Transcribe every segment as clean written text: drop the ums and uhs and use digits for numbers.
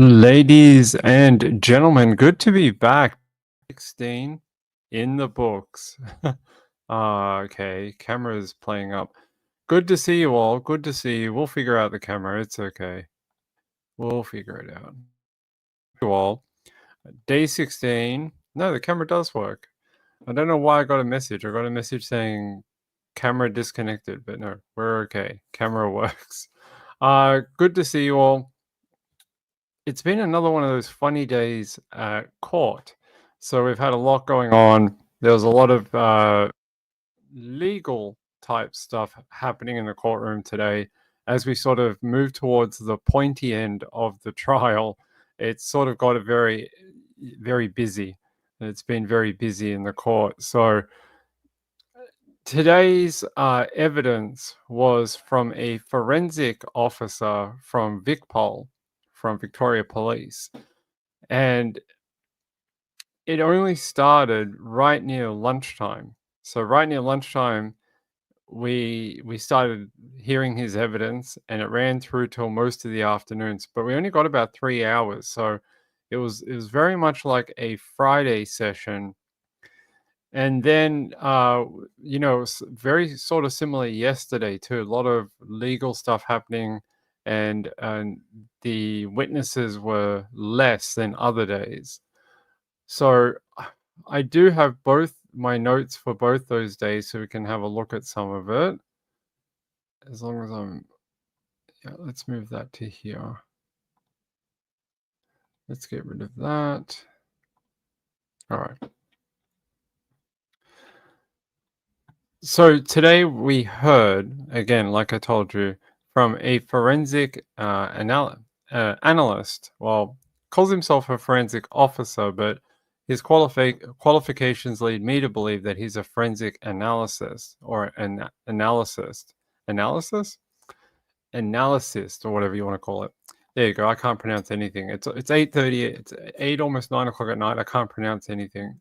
Ladies and gentlemen, good to be back. 16 in the books. Okay, camera's playing up. Good to see you all. Good to see you. We'll figure out the camera. It's okay. We'll figure it out. You all. Day 16. No, the camera does work. I don't know why I got a message. I got a message saying camera disconnected, but no, we're okay. Camera works. Good to see you all. It's been another one of those funny days at court. So we've had a lot going on. There was a lot of legal type stuff happening in the courtroom today. As we sort of move towards the pointy end of the trial, it's sort of got a very busy. It's been very busy in the court. So today's evidence was from a forensic officer from VicPol, from Victoria Police. And it only started right near lunchtime. So right near lunchtime, we started hearing his evidence, and it ran through till most of the afternoons. But we only got about 3 hours, so it was very much like a Friday session. And then very sort of similar yesterday too. A lot of legal stuff happening, and the witnesses were less than other days. So I do have both my notes for both those days, so we can have a look at some of it. As long as let's move that to here. Let's get rid of that. All right. So today we heard, again, like I told you, from a forensic analyst. Well, calls himself a forensic officer, but his qualifications lead me to believe that he's a forensic analysis or an analyst, or whatever you want to call it. There you go. I can't pronounce anything. It's 8:30. It's 8, almost 9 o'clock at night. I can't pronounce anything.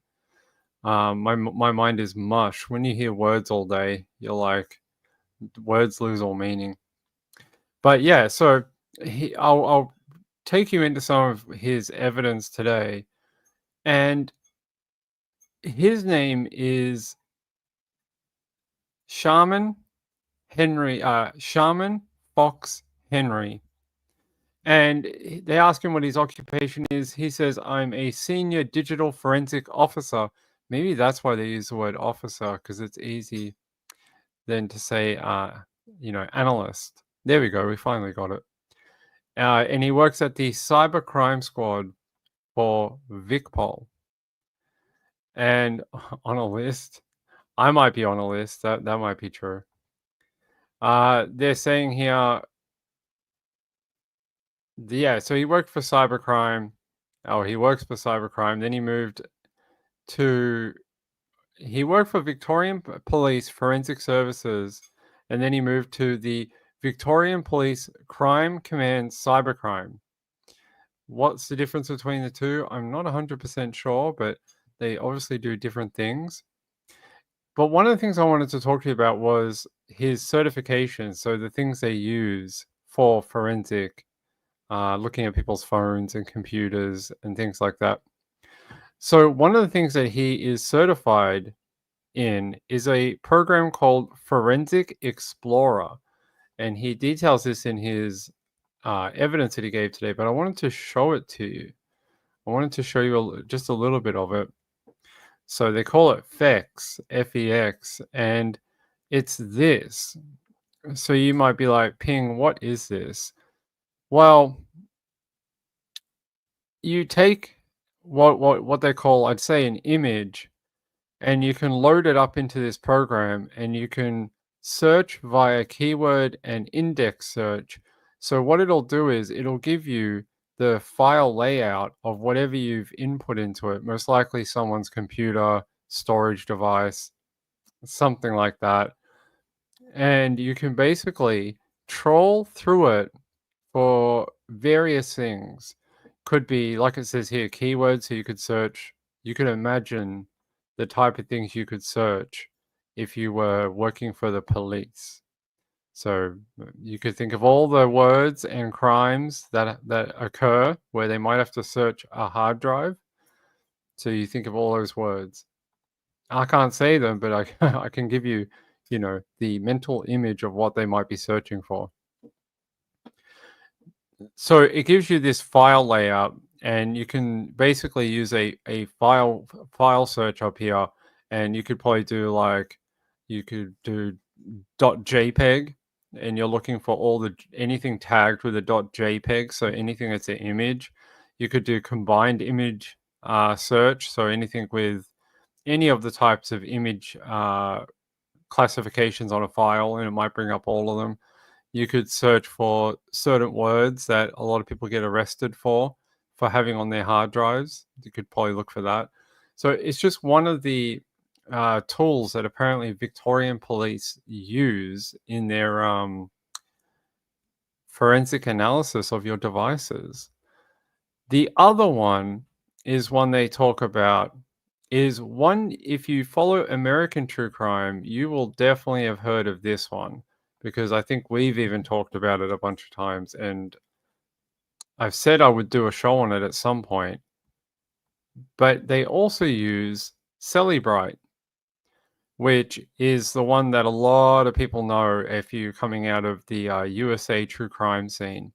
My mind is mush. When you hear words all day, you're like, words lose all meaning. But yeah, so I'll take you into some of his evidence today, and his name is Shaman Fox Henry. And they ask him what his occupation is. He says, I'm a senior digital forensic officer. Maybe that's why they use the word officer, because it's easy then to say, analyst. There we go. We finally got it. And he works at the Cyber Crime Squad for VicPol. And on a list, I might be on a list. That might be true. They're saying here, so he worked for cybercrime. Oh, he works for cybercrime. Then he worked for Victorian Police Forensic Services, and then he moved to the Victorian Police Crime Command Cybercrime. What's the difference between the two? I'm not 100% sure, but they obviously do different things. But one of the things I wanted to talk to you about was his certification. So the things they use for forensic, looking at people's phones and computers and things like that. So one of the things that he is certified in is a program called Forensic Explorer. And he details this in his evidence that he gave today, but I wanted to show it to you. I wanted to show you just a little bit of it. So they call it FEX, F-E-X, and it's this. So you might be like, Ping, what is this? Well, you take what they call, I'd say, an image, and you can load it up into this program, and you can search via keyword and index search. So what it'll do is it'll give you the file layout of whatever you've input into it, most likely someone's computer, storage device, something like that. And you can basically troll through it for various things. Could be, like it says here, keywords. So you could search, you could imagine the type of things you could search if you were working for the police. So you could think of all the words and crimes that occur where they might have to search a hard drive. So you think of all those words. I can't say them, but I can give you, the mental image of what they might be searching for. So it gives you this file layout, and you can basically use a file search up here, and you could probably do like you could do .jpeg, and you're looking for all the anything tagged with a .jpeg, so anything that's an image. You could do combined image search, so anything with any of the types of image classifications on a file, and it might bring up all of them. You could search for certain words that a lot of people get arrested for having on their hard drives. You could probably look for that. So it's just one of the tools that apparently Victorian police use in their forensic analysis of your devices. The other one is one they talk about is one if you follow American true crime, you will definitely have heard of this one because I think we've even talked about it a bunch of times and I've said I would do a show on it at some point. But they also use Celebrite, which is the one that a lot of people know if you're coming out of the USA true crime scene.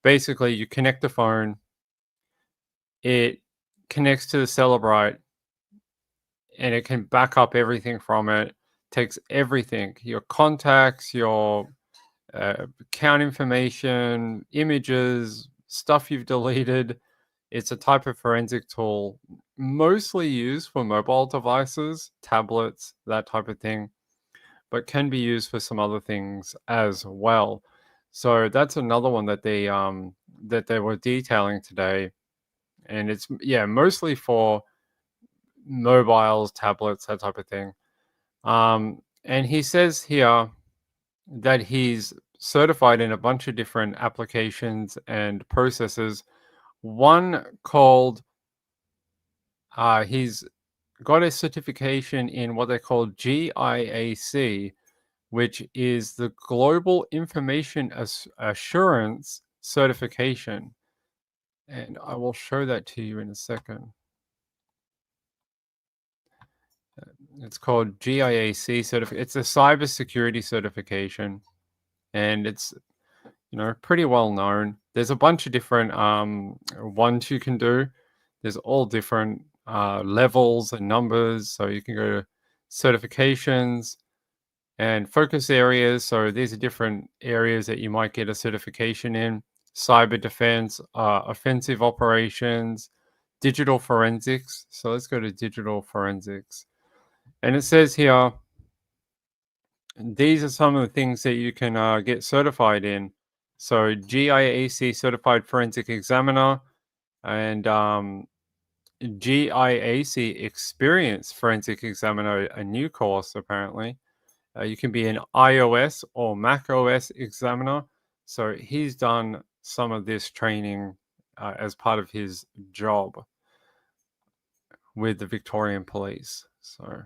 Basically, you connect the phone, it connects to the Celebrite, and it can back up everything from it. Takes everything, your contacts, your account information, images, stuff you've deleted. It's a type of forensic tool mostly used for mobile devices, tablets, that type of thing, but can be used for some other things as well. So that's another one that they were detailing today, and it's mostly for mobiles, tablets, that type of thing. And he says here that he's certified in a bunch of different applications and processes. One called, he's got a certification in what they call GIAC, which is the Global Information Assurance Certification. And I will show that to you in a second. It's called GIAC certificate. It's a cybersecurity certification, and it's pretty well known. There's a bunch of different ones you can do. There's all different levels and numbers, so you can go to certifications and focus areas. So these are different areas that you might get a certification in: cyber defense, offensive operations, digital forensics. So let's go to digital forensics. And it says here, these are some of the things that you can get certified in. So GIAC Certified Forensic Examiner and GIAC Experienced Forensic Examiner, a new course apparently. You can be an iOS or Mac OS examiner. So he's done some of this training as part of his job with the Victorian Police. So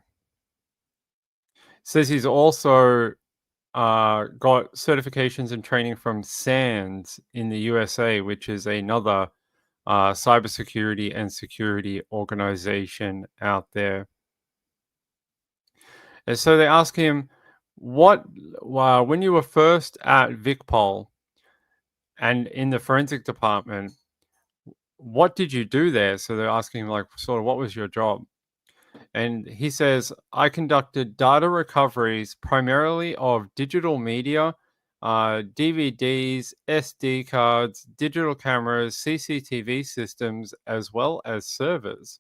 says he's also got certifications and training from SANS in the USA, which is another cybersecurity and security organization out there. And so they ask him, when you were first at VicPol and in the forensic department, what did you do there? So they're asking him, like, sort of, what was your job? And he says, I conducted data recoveries primarily of digital media, DVDs, SD cards, digital cameras, CCTV systems, as well as servers.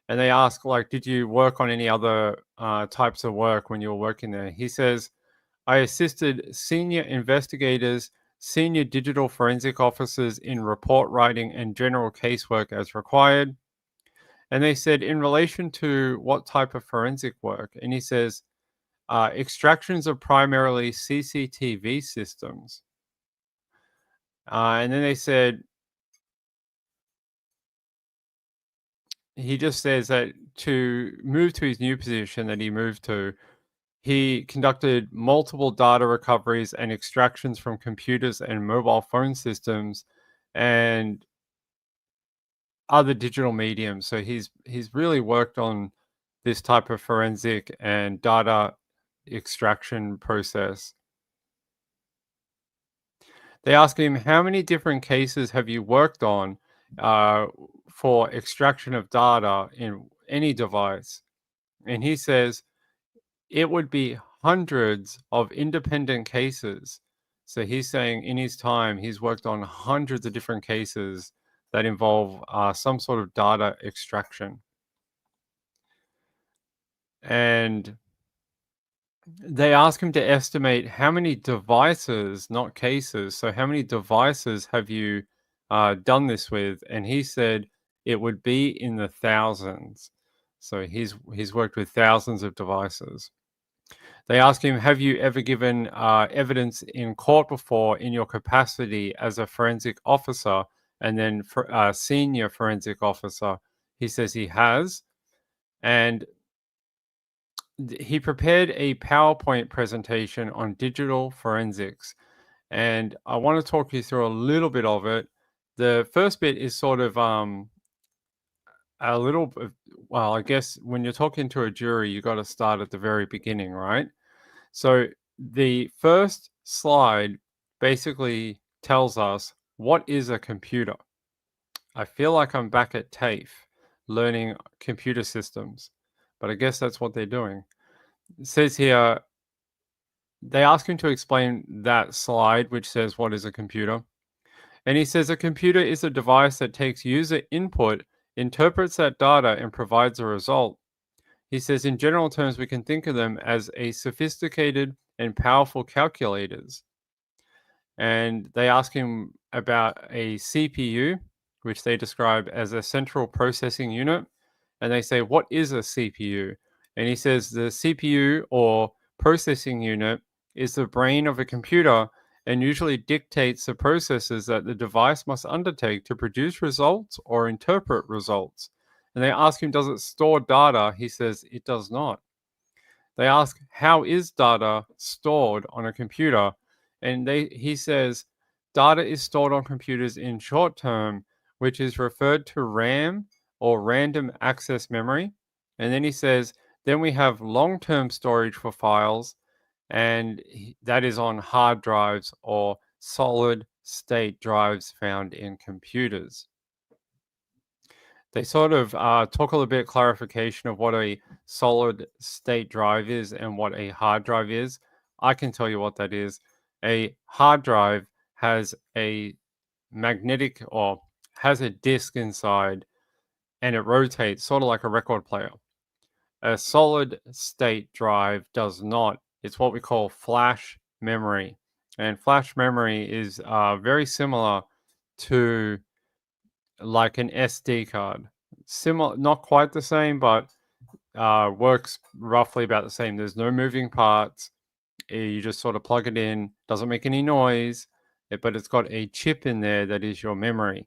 And they ask, like, did you work on any other types of work when you were working there? He says, I assisted senior investigators, senior digital forensic officers in report writing and general casework as required. And they said, in relation to what type of forensic work? And he says, extractions of primarily CCTV systems. And then they said, he just says that to move to his new position that he moved to, he conducted multiple data recoveries and extractions from computers and mobile phone systems and other digital mediums. So he's really worked on this type of forensic and data extraction process. They ask him, how many different cases have you worked on for extraction of data in any device? And he says it would be hundreds of independent cases. So he's saying in his time, he's worked on hundreds of different cases that involve some sort of data extraction. And they ask him to estimate how many devices, not cases. So how many devices have you done this with? And he said it would be in the thousands. So he's worked with thousands of devices. They ask him, have you ever given evidence in court before in your capacity as a forensic officer and then for senior forensic officer? He says he has. And he prepared a PowerPoint presentation on digital forensics. And I want to talk you through a little bit of it. The first bit is sort of a little bit, well, I guess when you're talking to a jury, you got to start at the very beginning, right? So the first slide basically tells us what is a computer. I feel like I'm back at TAFE learning computer systems, but I guess that's what they're doing. It says here, they ask him to explain that slide, which says, what is a computer? And he says, a computer is a device that takes user input, interprets that data, and provides a result. He says, in general terms, we can think of them as a sophisticated and powerful calculators. And they ask him about a CPU, which they describe as a central processing unit. And they say, what is a CPU? And he says, the CPU or processing unit is the brain of a computer and usually dictates the processes that the device must undertake to produce results or interpret results. And they ask him, does it store data? He says, it does not. They ask, how is data stored on a computer? And he says, data is stored on computers in short term, which is referred to RAM or random access memory. And then he says, then we have long term storage for files, and that is on hard drives or solid state drives found in computers. They sort of talk a little bit clarification of what a solid state drive is and what a hard drive is. I can tell you what that is. A hard drive has a magnetic or has a disk inside and it rotates sort of like a record player. A solid state drive does not. It's what we call flash memory. And flash memory is very similar to like an SD card. Similar, not quite the same, but works roughly about the same. There's no moving parts. You just sort of plug it in. Doesn't make any noise, but it's got a chip in there that is your memory.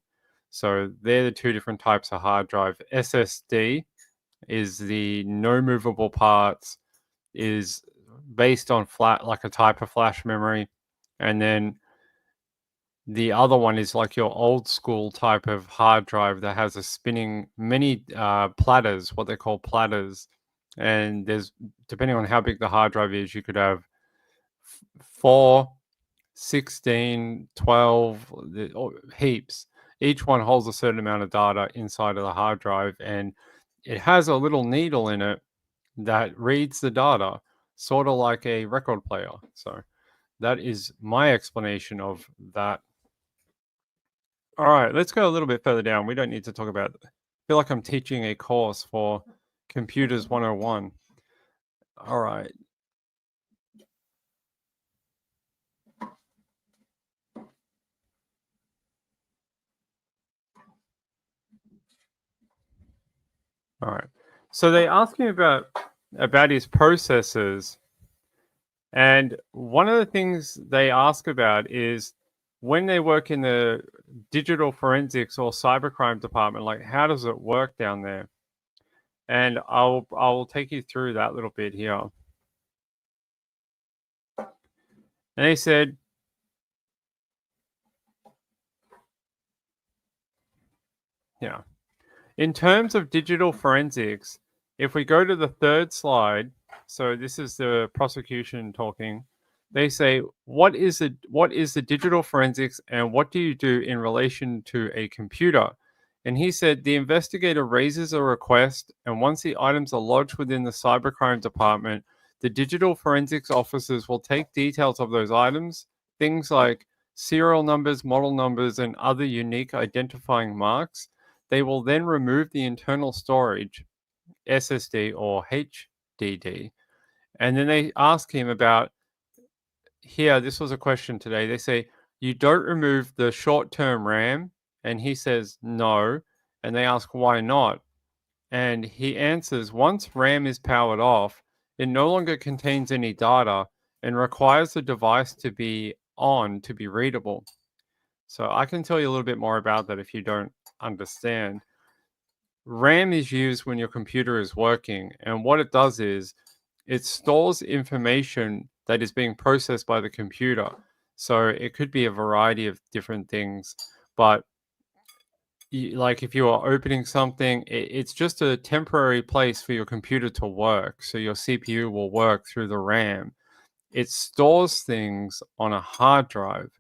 So they're the two different types of hard drive. SSD is the no movable parts, is based on flat like a type of flash memory, and then the other one is like your old school type of hard drive that has a spinning many platters, what they call platters. And there's, depending on how big the hard drive is, you could have 4, 16, 12 heaps. Each one holds a certain amount of data inside of the hard drive, and it has a little needle in it that reads the data, sort of like a record player. So that is my explanation of that. All right, let's go a little bit further down. We don't need to talk about, I feel like I'm teaching a course for Computers 101. All right. All right. So they asked me about his processes, and one of the things they ask about is when they work in the digital forensics or cybercrime department, like how does it work down there? And I'll take you through that little bit here. And they said, yeah, in terms of digital forensics, if we go to the third slide, so this is the prosecution talking. They say, what is the digital forensics and what do you do in relation to a computer? And he said the investigator raises a request, and once the items are lodged within the cybercrime department, the digital forensics officers will take details of those items, things like serial numbers, model numbers, and other unique identifying marks. They will then remove the internal storage, SSD or HDD. And then they ask him about here, this was a question today. They say, you don't remove the short term RAM? And he says, no. And they ask, why not? And he answers, once RAM is powered off, it no longer contains any data and requires the device to be on to be readable. So I can tell you a little bit more about that if you don't understand. RAM is used when your computer is working, and what it does is it stores information that is being processed by the computer. So it could be a variety of different things, but like if you are opening something, it's just a temporary place for your computer to work. So your CPU will work through the RAM. It stores things on a hard drive.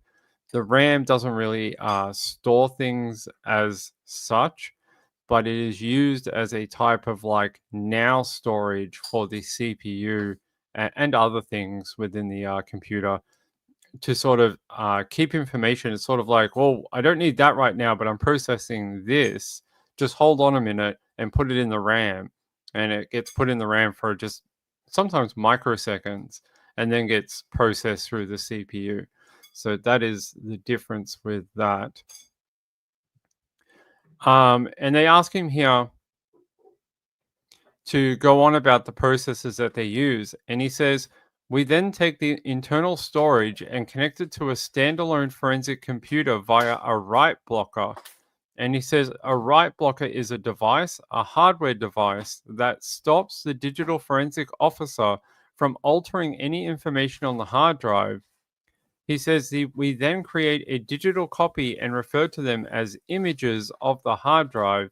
The RAM doesn't really store things as such, but it is used as a type of like now storage for the CPU and other things within the computer to sort of keep information. It's sort of like, well, I don't need that right now, but I'm processing this. Just hold on a minute and put it in the RAM. And it gets put in the RAM for just sometimes microseconds and then gets processed through the CPU. So that is the difference with that. And they ask him here to go on about the processes that they use. And he says, we then take the internal storage and connect it to a standalone forensic computer via a write blocker. And he says a write blocker is a device, a hardware device that stops the digital forensic officer from altering any information on the hard drive. He says we then create a digital copy and refer to them as images of the hard drive.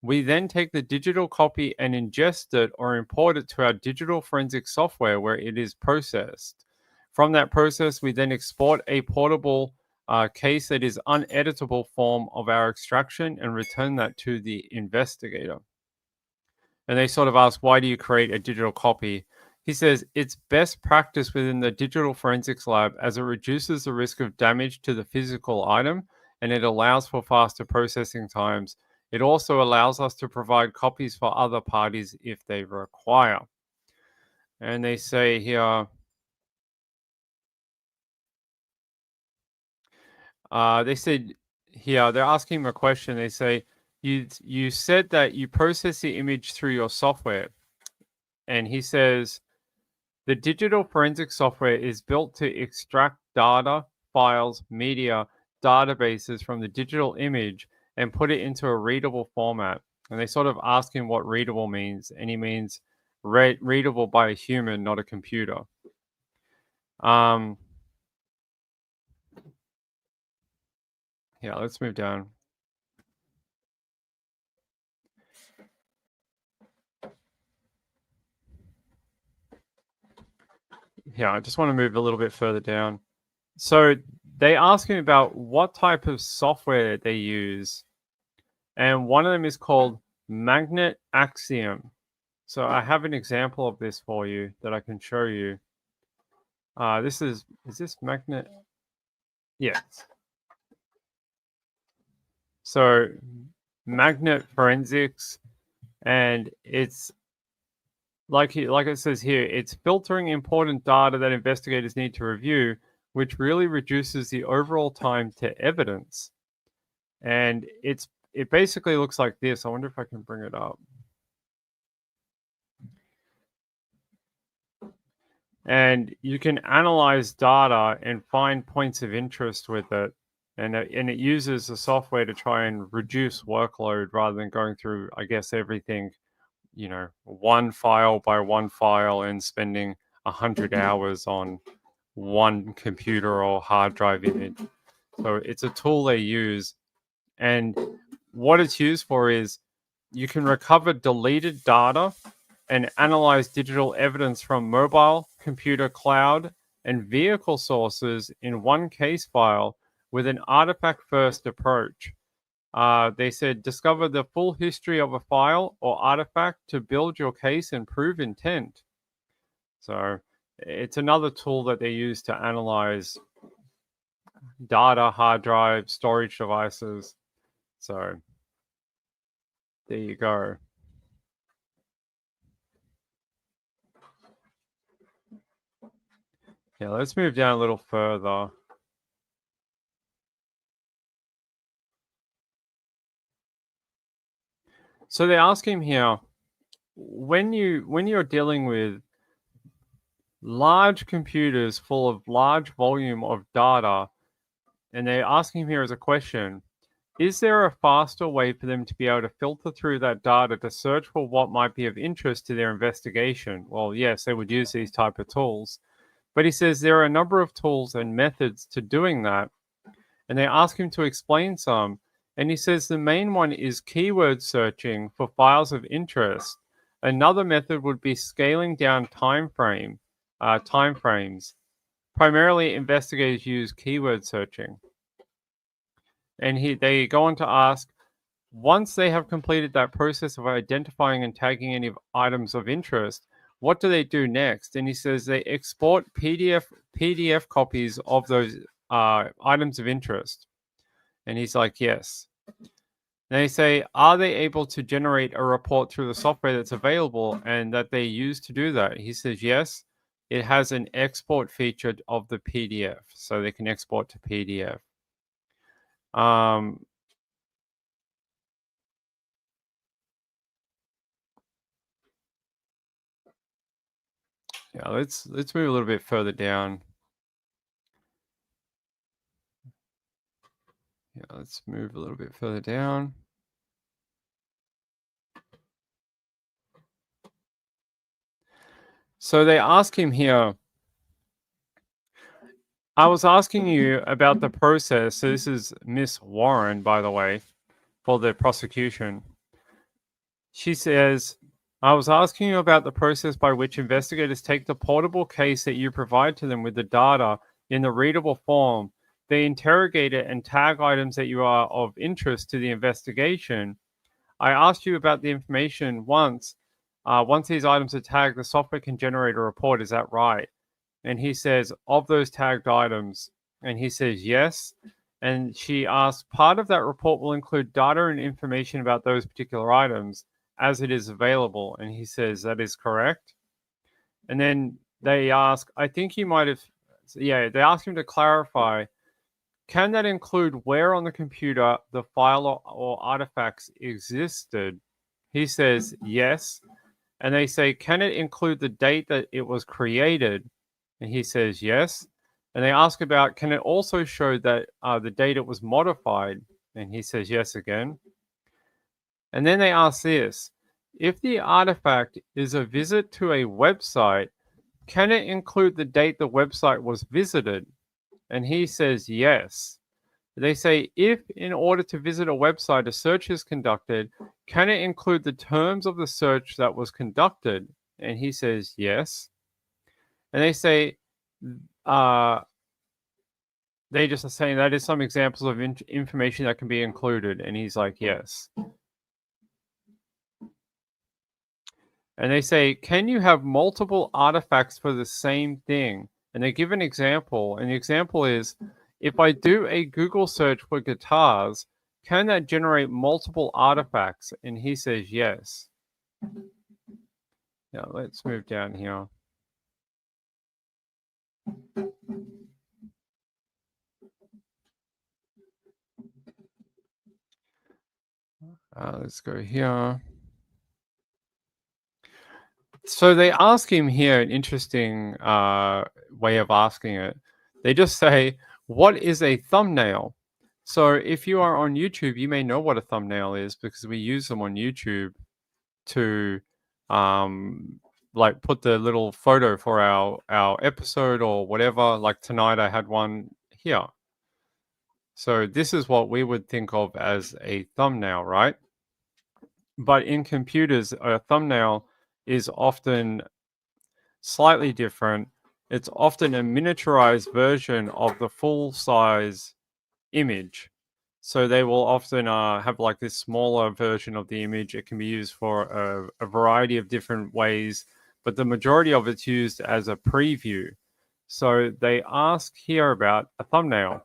We then take the digital copy and ingest it or import it to our digital forensic software where it is processed. From that process, we then export a portable case that is uneditable form of our extraction and return that to the investigator. And they sort of ask, why do you create a digital copy? He says it's best practice within the digital forensics lab as it reduces the risk of damage to the physical item and it allows for faster processing times. It also allows us to provide copies for other parties if they require. And they say here, they said here, they're asking him a question. They say, you said that you process the image through your software. And he says, the digital forensic software is built to extract data, files, media, databases from the digital image and put it into a readable format. And they sort of ask him what readable means, and he means readable by a human, not a computer. Um, yeah, let's move down. Yeah, I just want to move a little bit further down. So they ask him about what type of software they use, and one of them is called Magnet Axiom. So I have an example of this for you that I can show you. This is this Magnet? Yes. So Magnet Forensics, and it's like it says here, it's filtering important data that investigators need to review, which really reduces the overall time to evidence. And it basically looks like this. I wonder if I can bring it up. And you can analyze data and find points of interest with it. And it uses the software to try and reduce workload rather than going through, I guess, everything, one file by one file and spending 100 hours on one computer or hard drive image. So it's a tool they use. And what it's used for is you can recover deleted data and analyze digital evidence from mobile, computer, cloud, and vehicle sources in one case file with an artifact first approach. They said discover the full history of a file or artifact to build your case and prove intent. So it's another tool that they use to analyze data, hard drive, storage devices. So there you go. Yeah, let's move down a little further. So they ask him here, when you're dealing with large computers full of large volume of data, and they ask him here as a question, is there a faster way for them to be able to filter through that data to search for what might be of interest to their investigation? Well, yes, they would use these type of tools. But he says there are a number of tools and methods to doing that. And they ask him to explain some. And he says the main one is keyword searching for files of interest. Another method would be scaling down timeframes. Primarily, investigators use keyword searching. And they go on to ask, once they have completed that process of identifying and tagging any items of interest, what do they do next? And he says they export PDF copies of those items of interest. And he's like, yes. And they say, are they able to generate a report through the software that's available and that they use to do that? He says, yes. It has an export feature of the PDF, so they can export to PDF. Yeah, let's move a little bit further down. Yeah, let's move a little bit further down. So they ask him here, I was asking you about the process. So this is Miss Warren, by the way, for the prosecution. She says, I was asking you about the process by which investigators take the portable case that you provide to them with the data in the readable form. They interrogate it and tag items that you are of interest to the investigation. I asked you about the information once. Once these items are tagged, the software can generate a report. Is that right? And he says, of those tagged items. And he says, yes. And she asks, part of that report will include data and information about those particular items as it is available. And he says, that is correct. And then they ask, I think you might have, they ask him to clarify, can that include where on the computer the file or artifacts existed? He says, yes. And they say, can it include the date that it was created? And he says, yes. And they ask about, can it also show that the date it was modified? And he says, yes again. And then they ask this, if the artifact is a visit to a website, can it include the date the website was visited? And he says, yes. They say, if in order to visit a website, a search is conducted, can it include the terms of the search that was conducted? And he says, yes. And they say, they just are saying that is some examples of information that can be included. And he's like, yes. And they say, can you have multiple artifacts for the same thing? And they give an example. And the example is, if I do a Google search for guitars, can that generate multiple artifacts? And he says, yes. Now let's move down here. Let's go here. So they ask him here an interesting way of asking it. They just say, what is a thumbnail? So if you are on YouTube, you may know what a thumbnail is because we use them on YouTube to like put the little photo for our episode or whatever. Like tonight, I had one here. So this is what we would think of as a thumbnail, right? But in computers, a thumbnail is often slightly different. It's often a miniaturized version of the full size image. So they will often have like this smaller version of the image. It can be used for a variety of different ways, but the majority of it's used as a preview. So they ask here about a thumbnail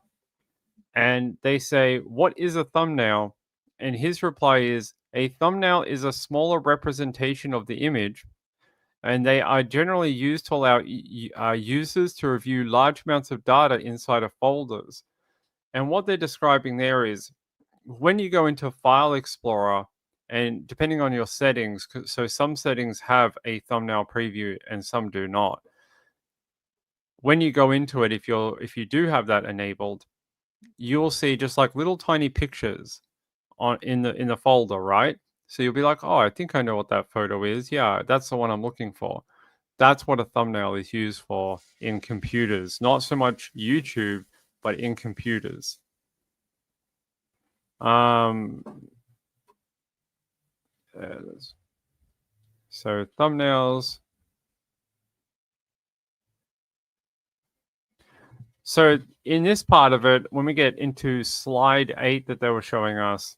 and they say, "What is a thumbnail?" And his reply is, "A thumbnail is a smaller representation of the image, and they are generally used to allow users to review large amounts of data inside of folders." And what they're describing there is when you go into File Explorer, and depending on your settings, so some settings have a thumbnail preview and some do not. When you go into it, if you do have that enabled, you'll see just like little tiny pictures on in the folder, right? So you'll be like, "Oh, I think I know what that photo is. Yeah, that's the one I'm looking for." That's what a thumbnail is used for in computers, not so much YouTube, but in computers. Um, uh, so thumbnails. So in this part of it, when we get into slide 8 that they were showing us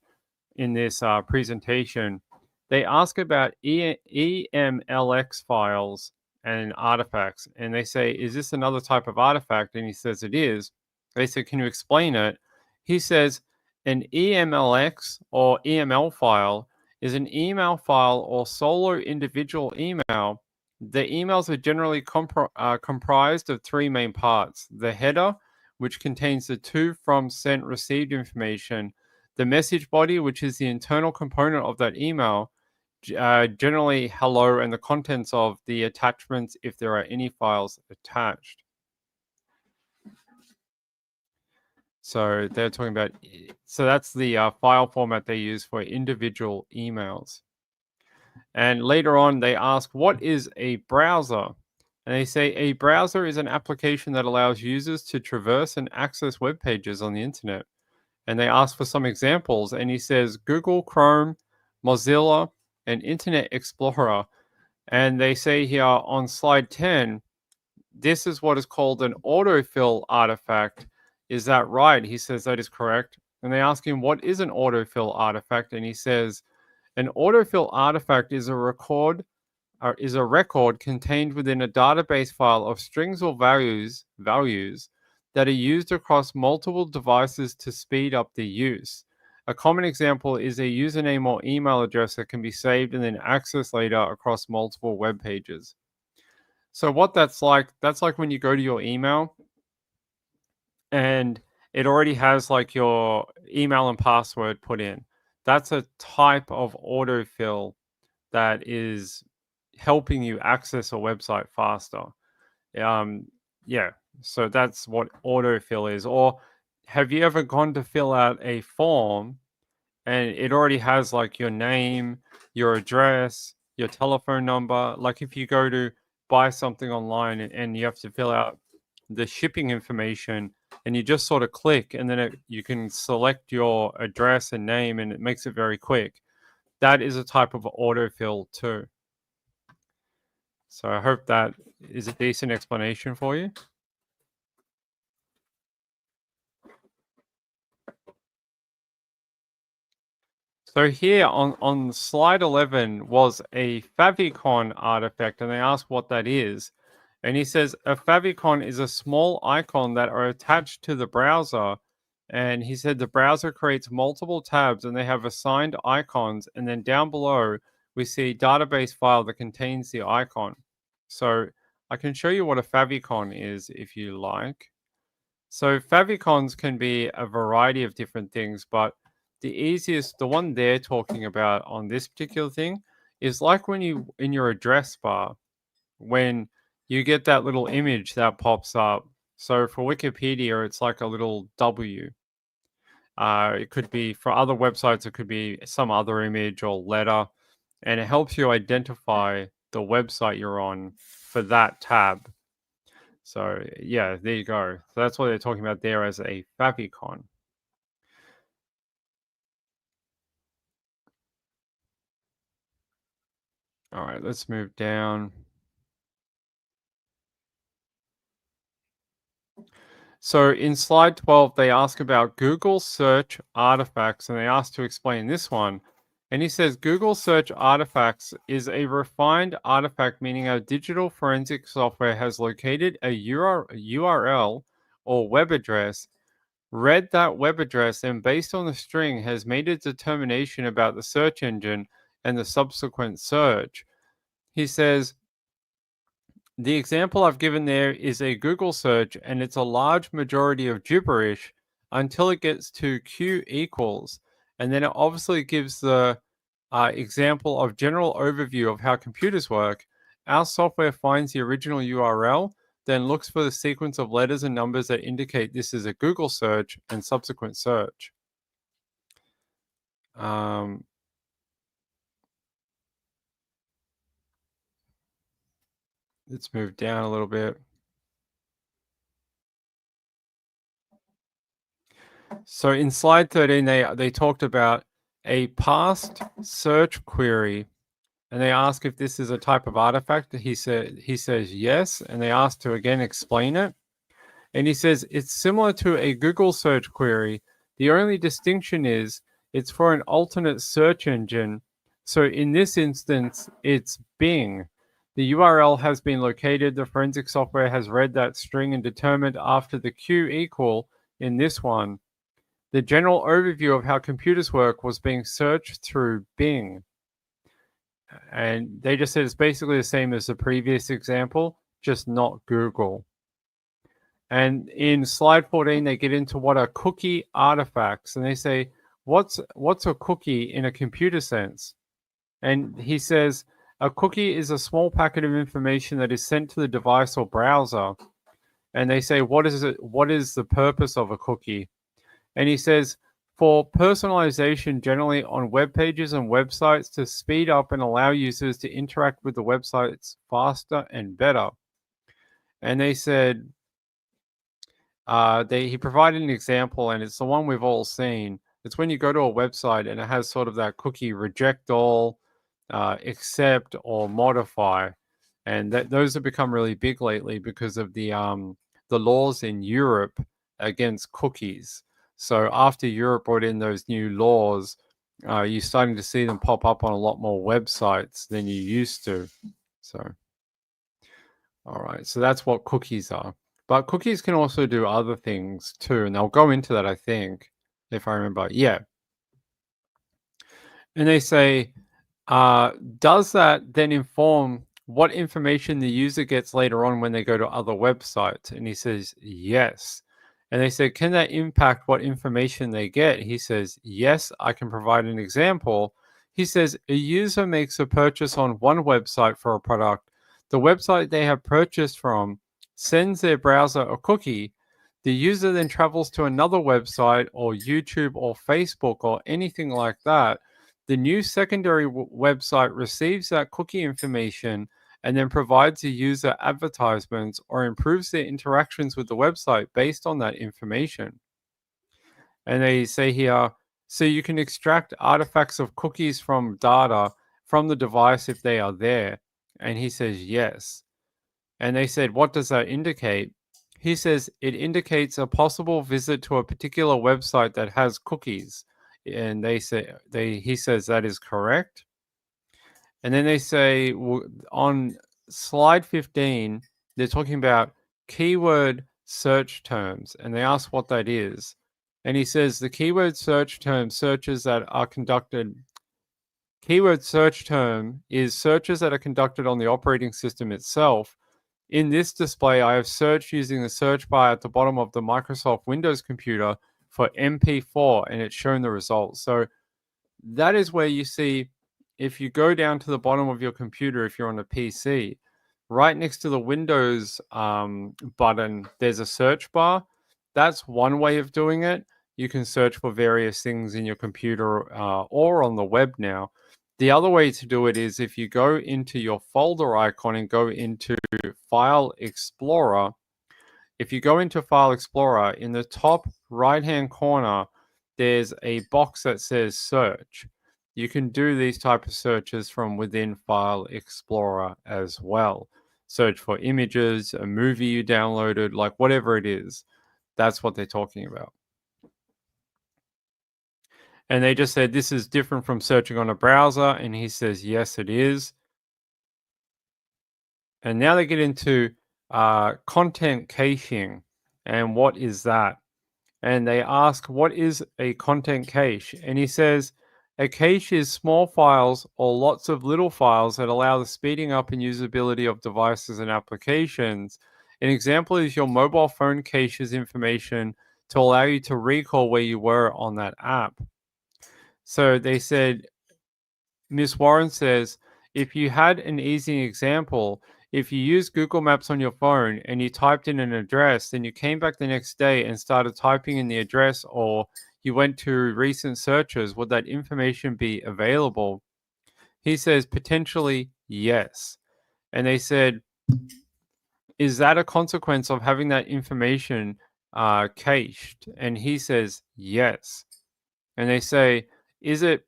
in this presentation, they ask about EMLX files and artifacts. And they say, "Is this another type of artifact?" And he says it is. They say, "Can you explain it?" He says, "An EMLX or EML file is an email file or solo individual email. The emails are generally comprised of three main parts: the header, which contains the to, from, sent, received information; the message body, which is the internal component of that email, generally hello, and the contents of the attachments if there are any files attached." So they're talking about, so that's the file format they use for individual emails. And later on, they ask, "What is a browser?" And they say, "A browser is an application that allows users to traverse and access web pages on the internet." And they ask for some examples. And he says, "Google, Chrome, Mozilla, and Internet Explorer." And they say here on slide 10, this is what is called an autofill artifact. Is that right? He says that is correct. And they ask him, "What is an autofill artifact?" And he says, "An autofill artifact is a record contained within a database file of strings or values that are used across multiple devices to speed up the use. A common example is a username or email address that can be saved and then accessed later across multiple web pages." So what that's like when you go to your email and it already has like your email and password put in. That's a type of autofill that is helping you access a website faster. Um, yeah, so that's what autofill is. Or have you ever gone to fill out a form and it already has like your name, your address, your telephone number? Like if you go to buy something online and you have to fill out the shipping information and you just sort of click and then you can select your address and name and it makes it very quick. That is a type of autofill too. So I hope that is a decent explanation for you. So here on slide 11 was a favicon artifact, and they asked what that is. And he says a favicon is a small icon that are attached to the browser. And he said the browser creates multiple tabs and they have assigned icons. And then down below, we see a database file that contains the icon. So I can show you what a favicon is if you like. So favicons can be a variety of different things, but the one they're talking about on this particular thing is like when you in your address bar, when you get that little image that pops up. So for Wikipedia, it's like a little W. It could be for other websites, it could be some other image or letter, and it helps you identify the website you're on for that tab. So yeah, there you go. So that's what they're talking about there as a favicon. All right, let's move down. So in slide 12, they ask about Google search artifacts, and they ask to explain this one. And he says Google search artifacts is a refined artifact, meaning our digital forensic software has located a URL or web address, read that web address, and based on the string has made a determination about the search engine and the subsequent search. He says the example I've given there is a Google search, and it's a large majority of gibberish until it gets to Q equals. And then it obviously gives the example of general overview of how computers work. Our software finds the original URL, then looks for the sequence of letters and numbers that indicate this is a Google search and subsequent search. Um, let's move down a little bit. So in slide 13, they talked about a past search query, and they ask if this is a type of artifact. He says yes, and they ask to again explain it. And he says it's similar to a Google search query. The only distinction is it's for an alternate search engine. So in this instance, it's Bing. The URL has been located. The forensic software has read that string and determined after the Q equal in this one. The general overview of how computers work was being searched through Bing. And they just said it's basically the same as the previous example, just not Google. And in slide 14, they get into what are cookie artifacts. And they say, what's a cookie in a computer sense? And he says, a cookie is a small packet of information that is sent to the device or browser. And they say, what is it? What is the purpose of a cookie? And he says, for personalization generally on web pages and websites to speed up and allow users to interact with the websites faster and better. And they said, he provided an example, and it's the one we've all seen. It's when you go to a website and it has sort of that cookie reject all, accept, or modify. And those have become really big lately because of the laws in Europe against cookies. So after Europe brought in those new laws, you're starting to see them pop up on a lot more websites than you used to. So, all right. So that's what cookies are. But cookies can also do other things too. And they'll go into that, I think, if I remember. Yeah. And they say, does that then inform what information the user gets later on when they go to other websites? And he says, yes. And they say, can that impact what information they get? He says, yes, I can provide an example. He says, a user makes a purchase on one website for a product. The website they have purchased from sends their browser a cookie. The user then travels to another website or YouTube or Facebook or anything like that. The new secondary website receives that cookie information and then provides the user advertisements or improves their interactions with the website based on that information. And they say here, so you can extract artifacts of cookies from data from the device if they are there. And he says, yes. And they said, what does that indicate? He says, it indicates a possible visit to a particular website that has cookies. And he says that is correct. And then they say on slide 15, they're talking about keyword search terms, and they ask what that is. And he says the keyword search term searches that are conducted. Keyword search term is searches that are conducted on the operating system itself. In this display, I have searched using the search bar at the bottom of the Microsoft Windows computer for MP4, and it's shown the results. So that is where you see, if you go down to the bottom of your computer, if you're on a PC, right next to the Windows button, there's a search bar. That's one way of doing it. You can search for various things in your computer or on the web now. The other way to do it is if you go into your folder icon and go into File Explorer. If you go into File Explorer, in the top right-hand corner, there's a box that says Search. You can do these type of searches from within File Explorer as well. Search for images, a movie you downloaded, like whatever it is. That's what they're talking about. And they just said this is different from searching on a browser, and he says yes, it is. And now they get into content caching, and what is that? And they ask, what is a content cache? And he says, a cache is small files or lots of little files that allow the speeding up and usability of devices and applications. An example is your mobile phone caches information to allow you to recall where you were on that app. So they said, Miss Warren says, if you had an easy example, if you used Google Maps on your phone and you typed in an address, then you came back the next day and started typing in the address, or you went to recent searches, would that information be available? He says, potentially, yes. And they said, is that a consequence of having that information cached? And he says, yes. And they say, is it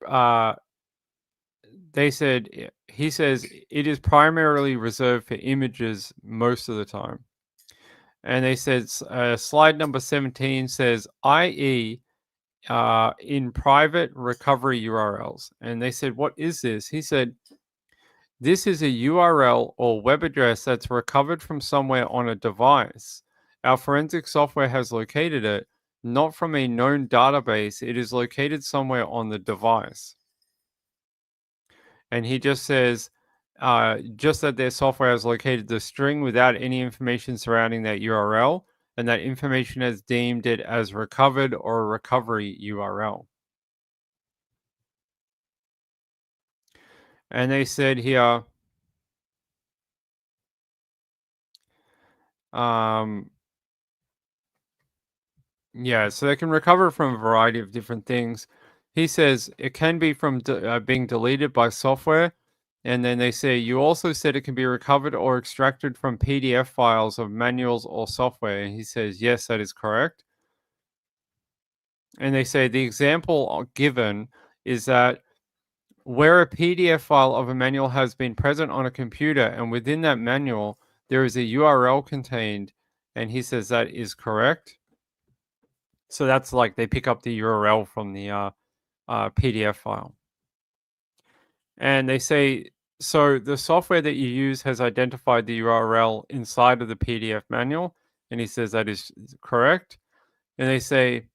they said he says it is primarily reserved for images most of the time. And they said slide number 17 says, i.e., in private recovery URLs. And they said, what is this? He said, this is a URL or web address that's recovered from somewhere on a device. Our forensic software has located it, not from a known database. It is located somewhere on the device. And he just says, just that their software has located the string without any information surrounding that URL, and that information has deemed it as recovered or a recovery URL. And they said here, um, yeah, so they can recover from a variety of different things. He says it can be from being deleted by software. And then they say, you also said it can be recovered or extracted from PDF files of manuals or software. And he says, yes, that is correct. And they say the example given is that where a PDF file of a manual has been present on a computer and within that manual there is a URL contained, and he says that is correct. So that's like they pick up the URL from the PDF file. And they say, so the software that you use has identified the URL inside of the PDF manual, and he says that is correct. And they say,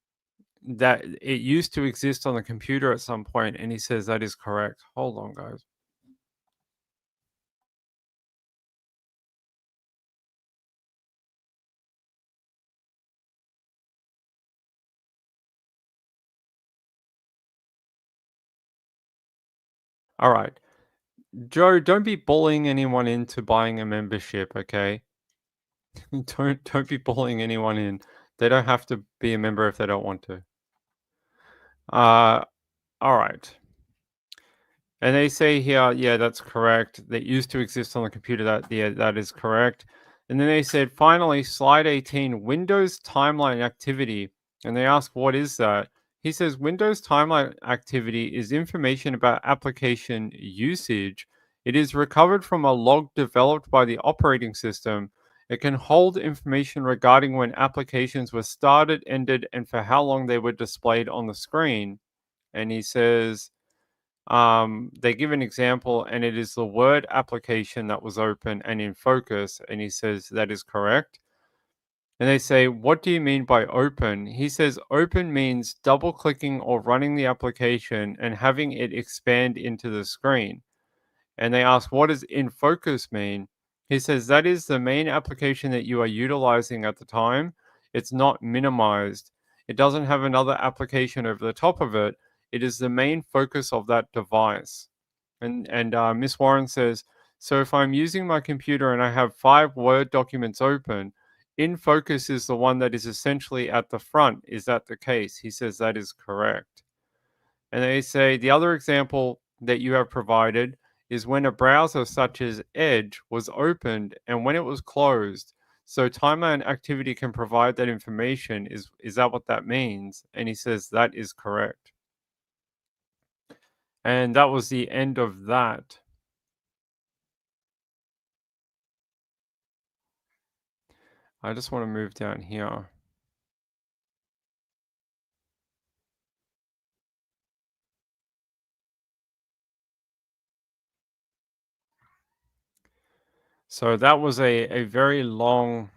that it used to exist on the computer at some point, and he says that is correct. Hold on, guys. All right. Joe, don't be bullying anyone into buying a membership, okay? Don't be bullying anyone in. They don't have to be a member if they don't want to. All right. And they say here, yeah, that's correct. That used to exist on the computer. That is correct. And then they said, finally, slide 18, Windows timeline activity. And they ask, what is that? He says, Windows timeline activity is information about application usage. It is recovered from a log developed by the operating system. It can hold information regarding when applications were started, ended, and for how long they were displayed on the screen. And he says, they give an example, and it is the Word application that was open and in focus. And he says that is correct. And they say, what do you mean by open? He says, open means double clicking or running the application and having it expand into the screen. And they ask, what does in focus mean? He says, that is the main application that you are utilizing at the time. It's not minimized. It doesn't have another application over the top of it. It is the main focus of that device. And Miss Warren says, so if I'm using my computer and I have 5 Word documents open, in focus is the one that is essentially at the front. Is that the case? He says that is correct. And they say the other example that you have provided is when a browser such as Edge was opened and when it was closed. So timeline activity can provide that information. Is that what that means? And he says that is correct. And that was the end of that. I just want to move down here. So that was a very long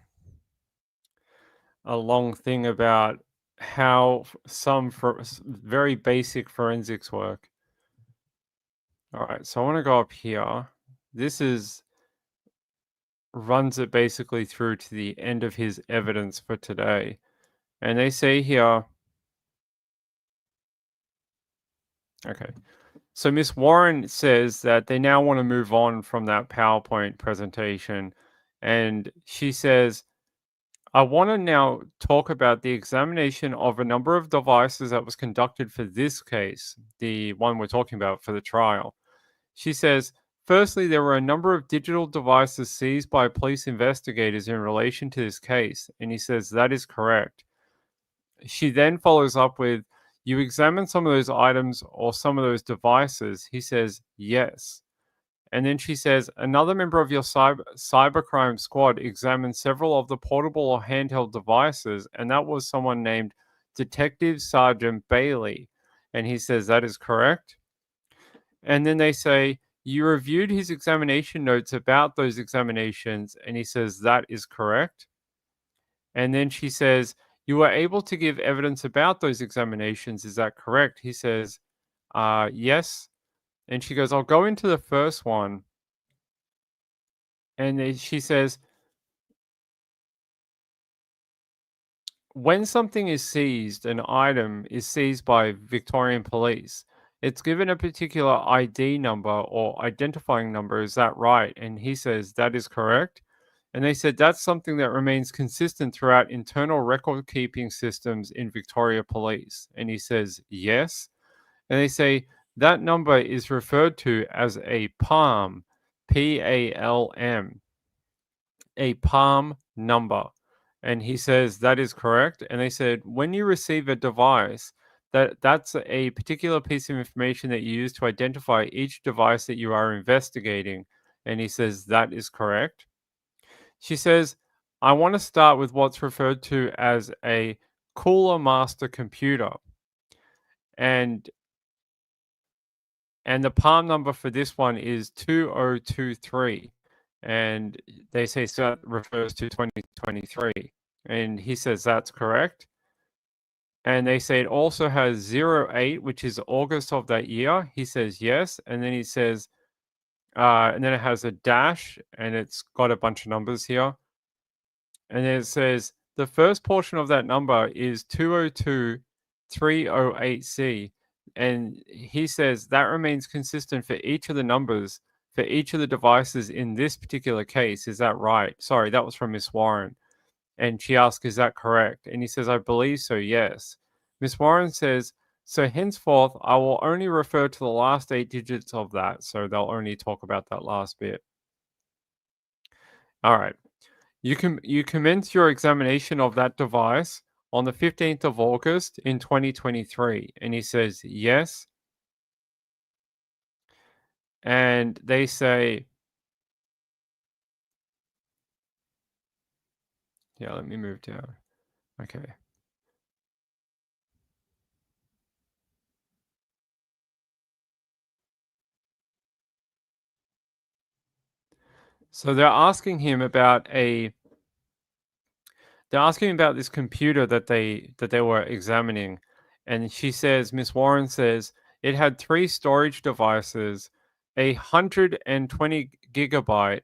thing about how some very basic forensics work. All right, so I want to go up here. This is runs it basically through to the end of his evidence for today. And they say here, okay, so Miss Warren says that they now want to move on from that PowerPoint presentation. And she says, I want to now talk about the examination of a number of devices that was conducted for this case, the one we're talking about for the trial. She says, firstly, there were a number of digital devices seized by police investigators in relation to this case. And he says, that is correct. She then follows up with, you examined some of those items or some of those devices. He says, yes. And then she says, another member of your cybercrime squad examined several of the portable or handheld devices, and that was someone named Detective Sergeant Bailey. And he says, that is correct. And then they say, you reviewed his examination notes about those examinations, and he says, that is correct. And then she says, you were able to give evidence about those examinations. Is that correct? He says, yes. And she goes, I'll go into the first one. And she says, when something is seized, an item is seized by Victorian police, it's given a particular ID number or identifying number. Is that right? And he says, that is correct. And they said that's something that remains consistent throughout internal record keeping systems in Victoria Police. And he says, yes. And they say that number is referred to as a PALM, PALM, a PALM number. And he says that is correct. And they said, when you receive a device, that's a particular piece of information that you use to identify each device that you are investigating. And he says that is correct. She says, I want to start with what's referred to as a cooler master computer. And the palm number for this one is 2023. And they say so that refers to 2023. And he says that's correct. And they say it also has 08, which is August of that year. He says yes. And then he says, and then it has a dash and it's got a bunch of numbers here. And then it says the first portion of that number is 202308C. And he says that remains consistent for each of the numbers for each of the devices in this particular case. Is that right? Sorry, that was from Miss Warren. And she asks, is that correct? And he says, I believe so, yes. Miss Warren says, so henceforth, I will only refer to the last 8 digits of that. So they'll only talk about that last bit. All right. You commence your examination of that device on the 15th of August in 2023. And he says, yes. And they say, yeah, let me move down. Okay. So they're asking him about this computer that they were examining. And she says, Miss Warren says, it had 3 storage devices, a 120 gigabyte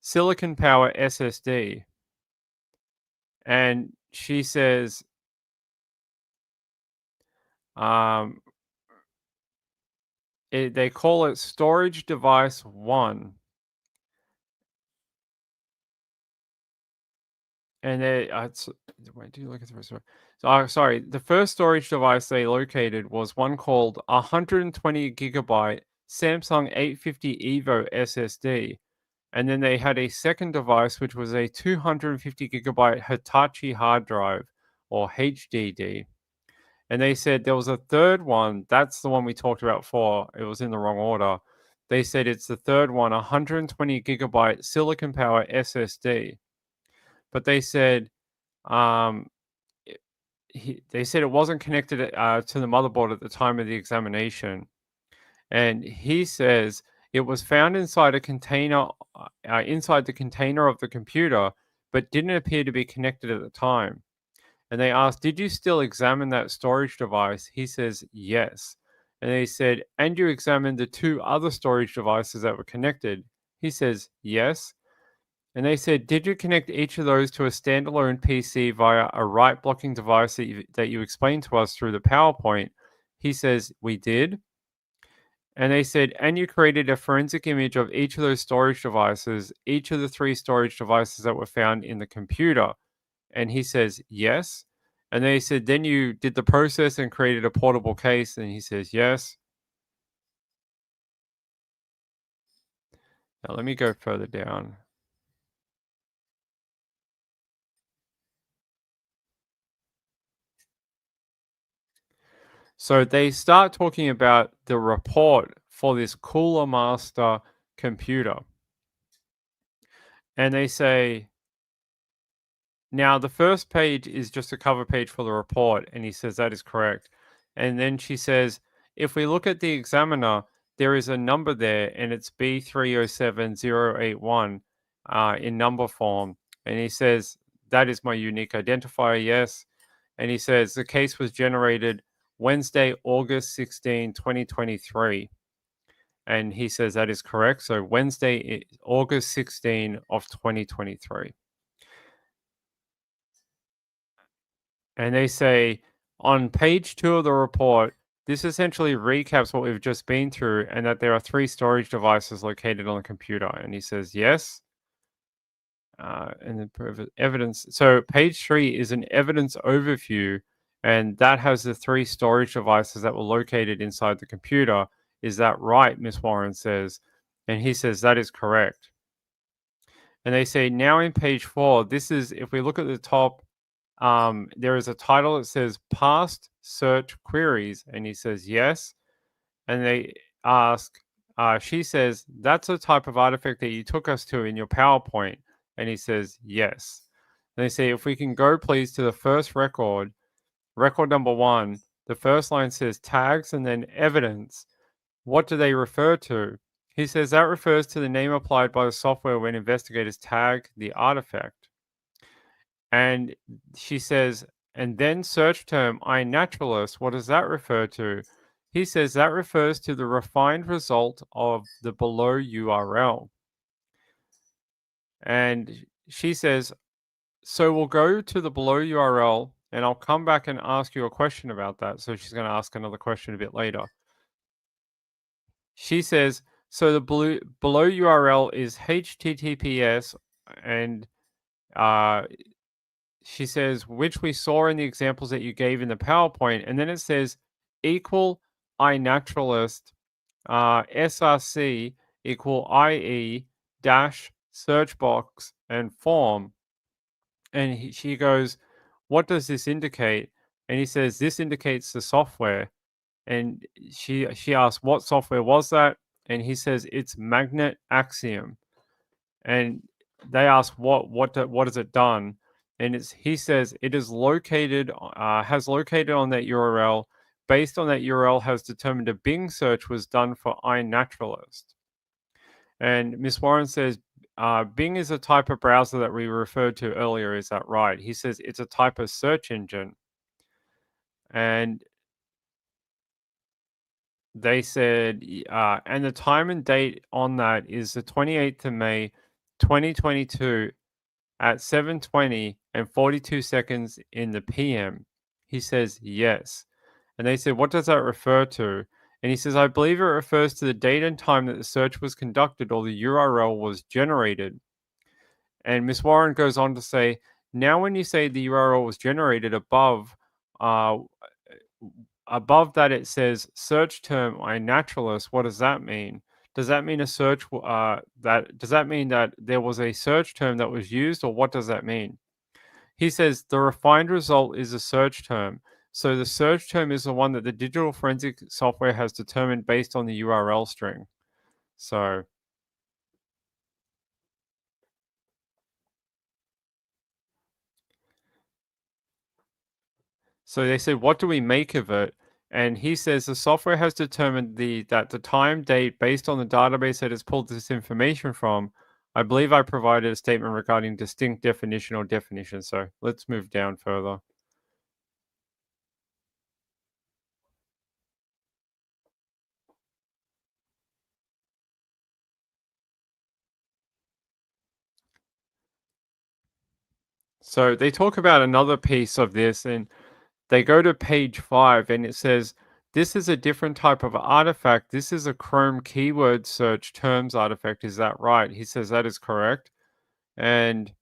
silicon power SSD. And she says, they call it storage device 1. And wait, do you look at the first one? So, sorry, the first storage device they located was one called 120 gigabyte Samsung 850 EVO SSD. And then they had a second device, which was a 250 gigabyte Hitachi hard drive, or HDD. And they said there was a third one. That's the one we talked about before. It was in the wrong order. They said it's the third one, 120 gigabyte silicon power SSD. But they said um, they said it wasn't connected to the motherboard at the time of the examination. And he says it was found inside a container, inside the container of the computer, but didn't appear to be connected at the time. And they asked, "Did you still examine that storage device?" He says, "Yes." And they said, "And you examined the two other storage devices that were connected?" He says, "Yes." And they said, "Did you connect each of those to a standalone PC via a write blocking device that you explained to us through the PowerPoint?" He says, "We did." And they said, "And you created a forensic image of each of those storage devices, each of the three storage devices that were found in the computer?" And he says, "Yes." And they said, "Then you did the process and created a portable case?" And he says, "Yes." Now let me go further down. So they start talking about the report for this Cooler Master computer. And they say, now the first page is just a cover page for the report. And he says that is correct. And then she says, if we look at the examiner, there is a number there and it's B307081 in number form. And he says, that is my unique identifier, yes. And he says, the case was generated Wednesday, August 16, 2023. And he says that is correct. So Wednesday, August 16 of 2023. And they say on page 2 of the report, this essentially recaps what we've just been through and that there are three storage devices located on the computer. And he says, yes. And then evidence. So page 3 is an evidence overview, and that has the three storage devices that were located inside the computer. Is that right? Miss Warren says. And he says, that is correct. And they say now in page 4, this is, if we look at the top, there is a title that says past search queries. And he says, yes. And they ask, she says, that's a type of artifact that you took us to in your PowerPoint. And he says, yes. And they say, if we can go please to the first record, record number 1, the first line says tags and then evidence. What do they refer to? He says that refers to the name applied by the software when investigators tag the artifact. And she says, and then search term iNaturalist, what does that refer to? He says that refers to the refined result of the below URL. And she says, so we'll go to the below URL and I'll come back and ask you a question about that. So she's going to ask another question a bit later. She says, so the below URL is HTTPS, and she says, which we saw in the examples that you gave in the PowerPoint. And then it says equal iNaturalist src equal IE dash search box and form. And she goes, what does this indicate? And he says, this indicates the software. And she asks, what software was that? And he says, it's Magnet Axiom. And they ask, what has it done? And he says it is located, has located on that URL. Based on that URL, has determined a Bing search was done for iNaturalist. And Miss Warren says, Bing is a type of browser that we referred to earlier. Is that right? He says it's a type of search engine. And they said, and the time and date on that is the 28th of May, 2022 at 7:20 and 42 seconds in the PM. He says, yes. And they said, what does that refer to? And he says, I believe it refers to the date and time that the search was conducted or the URL was generated. And Miss Warren goes on to say, now when you say the URL was generated above, uh, above that it says search term iNaturalist. What does that mean? Does that mean a search that does that mean that there was a search term that was used, or what does that mean? He says the refined result is a search term. So the search term is the one that the digital forensic software has determined based on the URL string. So So they said, "What do we make of it?" And he says the software has determined that the time date based on the database that it's pulled this information from. I believe I provided a statement regarding distinct definition or definition. So let's move down further. So they talk about another piece of this, and they go to page 5, and it says, "This is a different type of artifact. This is a Chrome keyword search terms artifact. Is that right?" He says that is correct. And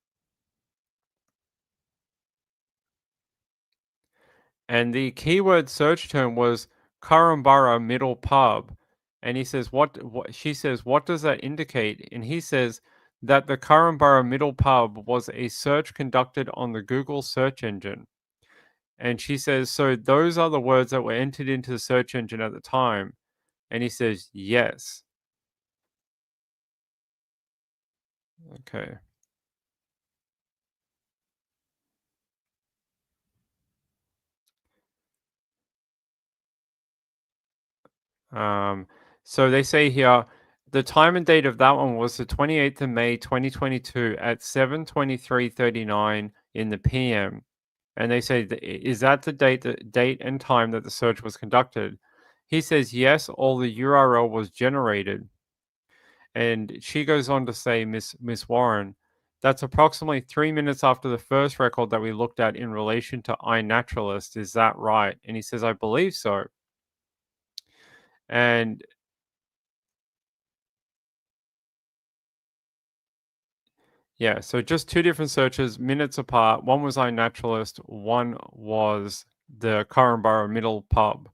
the keyword search term was Korumburra Middle Pub. And he says, what she says, "What does that indicate?" And he says that the Korumburra Middle Pub was a search conducted on the Google search engine. And she says, "So those are the words that were entered into the search engine at the time." And he says, "Yes." Okay. Um, so they say here the time and date of that one was the 28th of May 2022 at 7:23:39 in the PM. And they say, Is that the date and time that the search was conducted?" He says, "Yes, all the URL was generated." And she goes on to say, Miss Warren, "That's approximately 3 minutes after the first record that we looked at in relation to iNaturalist. Is that right?" And he says, "I believe so." And yeah, so just two different searches, minutes apart. One was iNaturalist, one was the Corranborough Middle Pub.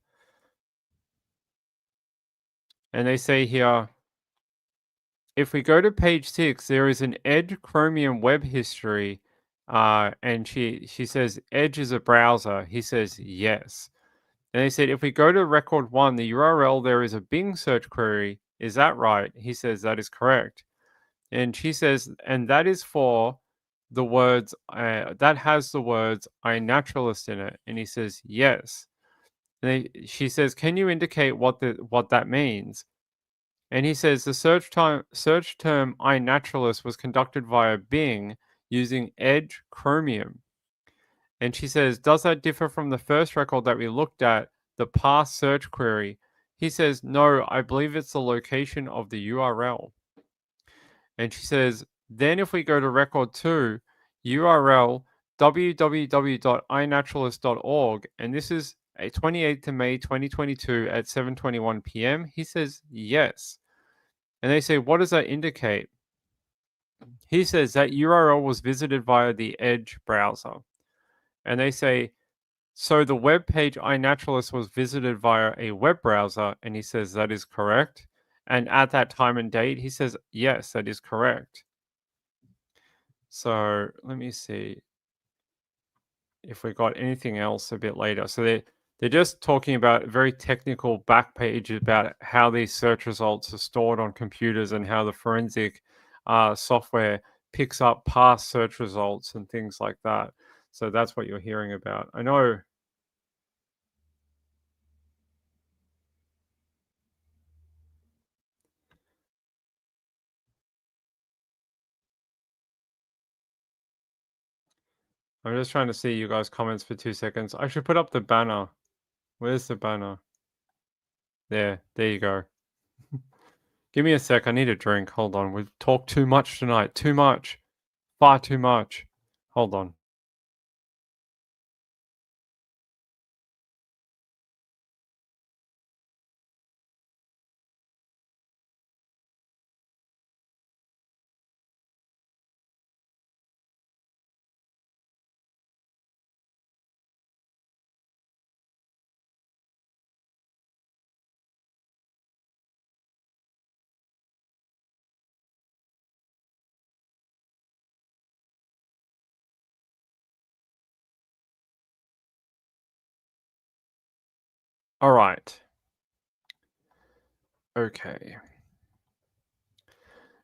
And they say here, if we go to page 6, there is an Edge Chromium web history. And she says, "Edge is a browser." He says, "Yes." And they said, if we go to record 1, the URL, there is a Bing search query. Is that right? He says, "That is correct." And she says, "And that is for the words, that has the words iNaturalist in it." And he says, "Yes." And she says, "Can you indicate what that means?" And he says, "The search term iNaturalist was conducted via Bing using Edge Chromium." And she says, "Does that differ from the first record that we looked at, the past search query?" He says, "No, I believe it's the location of the URL." And she says, "Then if we go to record 2, URL www.inaturalist.org, and this is a 28th of May 2022 at 7:21 p.m." He says, "Yes." And they say, "What does that indicate?" He says that URL was visited via the Edge browser. And they say, "So the web page iNaturalist was visited via a web browser." And he says, "That is correct." And at that time and date, he says, "Yes, that is correct." So let me see if we got anything else a bit later. So they're just talking about a very technical back page about how these search results are stored on computers and how the forensic software picks up past search results and things like that. So that's what you're hearing about. I know. I'm just trying to see you guys' comments for 2 seconds. I should put up the banner. Where's the banner? There you go. Give me a sec. I need a drink. Hold on. We've talked too much tonight. Too much. Far too much. Hold on. All right. Okay.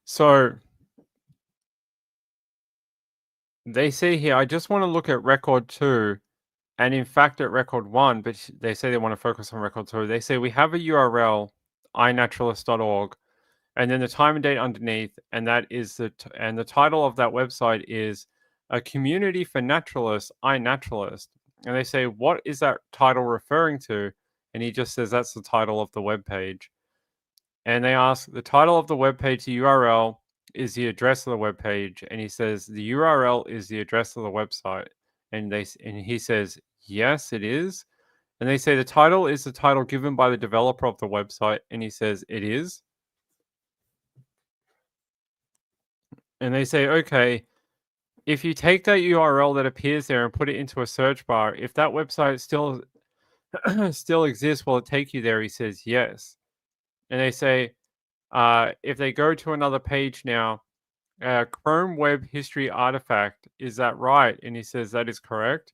So they say here, I just want to look at record 2 and in fact at record 1, but they say they want to focus on record 2. They say we have a URL, inaturalist.org, and then the time and date underneath, and that is and the title of that website is a community for naturalists, iNaturalist. And they say, what is that title referring to? And he just says that's the title of the web page. And they ask the title of the web page, the URL is the address of the web page, and he says the URL is the address of the website, and he says yes, it is. And they say the title is the title given by the developer of the website, and he says it is. And they say, okay, if you take that URL that appears there and put it into a search bar, if that website still still exists, will it take you there? He says yes. And they say, if they go to another page now, Chrome Web History Artifact, is that right? And he says that is correct.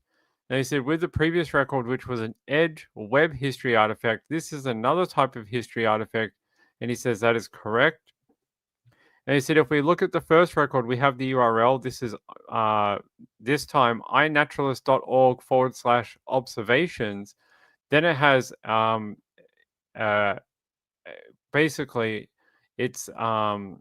And he said, with the previous record, which was an Edge Web History Artifact, this is another type of history artifact. And he says that is correct. And he said, if we look at the first record, we have the URL. This is this time inaturalist.org/observations. Then it has basically it's part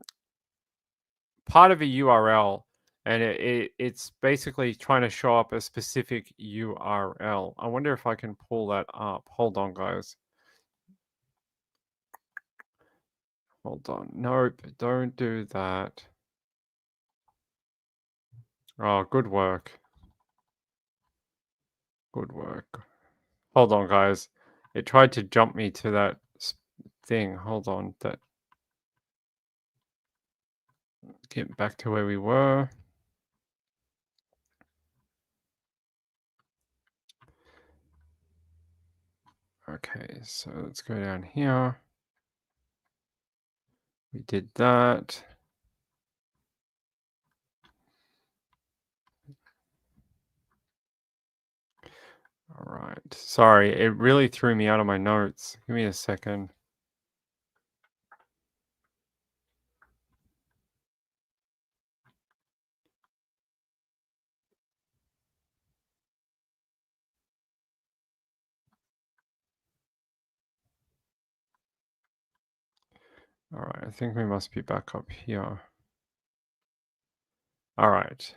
of a URL, and it's basically trying to show up a specific URL. I wonder if I can pull that up. Hold on, guys. Hold on. Nope, don't do that. Oh, good work. Good work. Hold on, guys. It tried to jump me to that thing. Hold on. That get back to where we were. Okay, so let's go down here. We did that. All right. Sorry, it really threw me out of my notes. Give me a second. All right, I think we must be back up here. All right.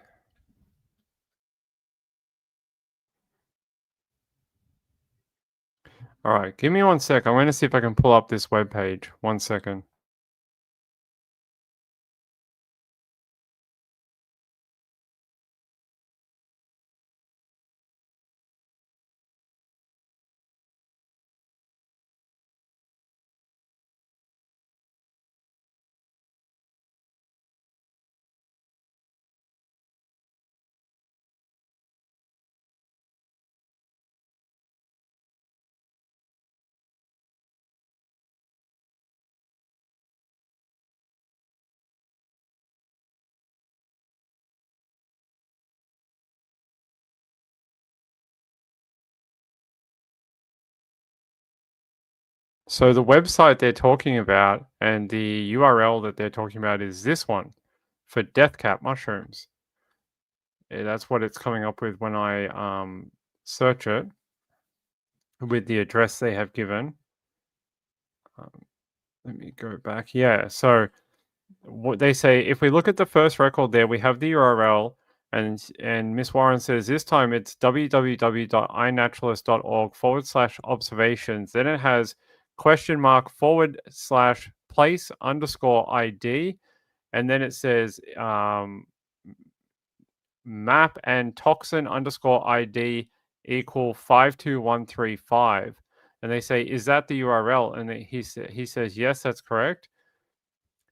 All right, give me 1 sec. I'm going to see if I can pull up this web page. 1 second. So the website they're talking about and the URL that they're talking about is this one for death cap mushrooms. That's what it's coming up with when I search it with the address they have given. Let me go back. Yeah, so what they say, if we look at the first record there, we have the URL, and Miss Warren says this time it's www.inaturalist.org/observations. Then it has !/place_ID, and then it says map and toxin_ID equal 52135. And they say, is that the URL? And he says, yes, that's correct.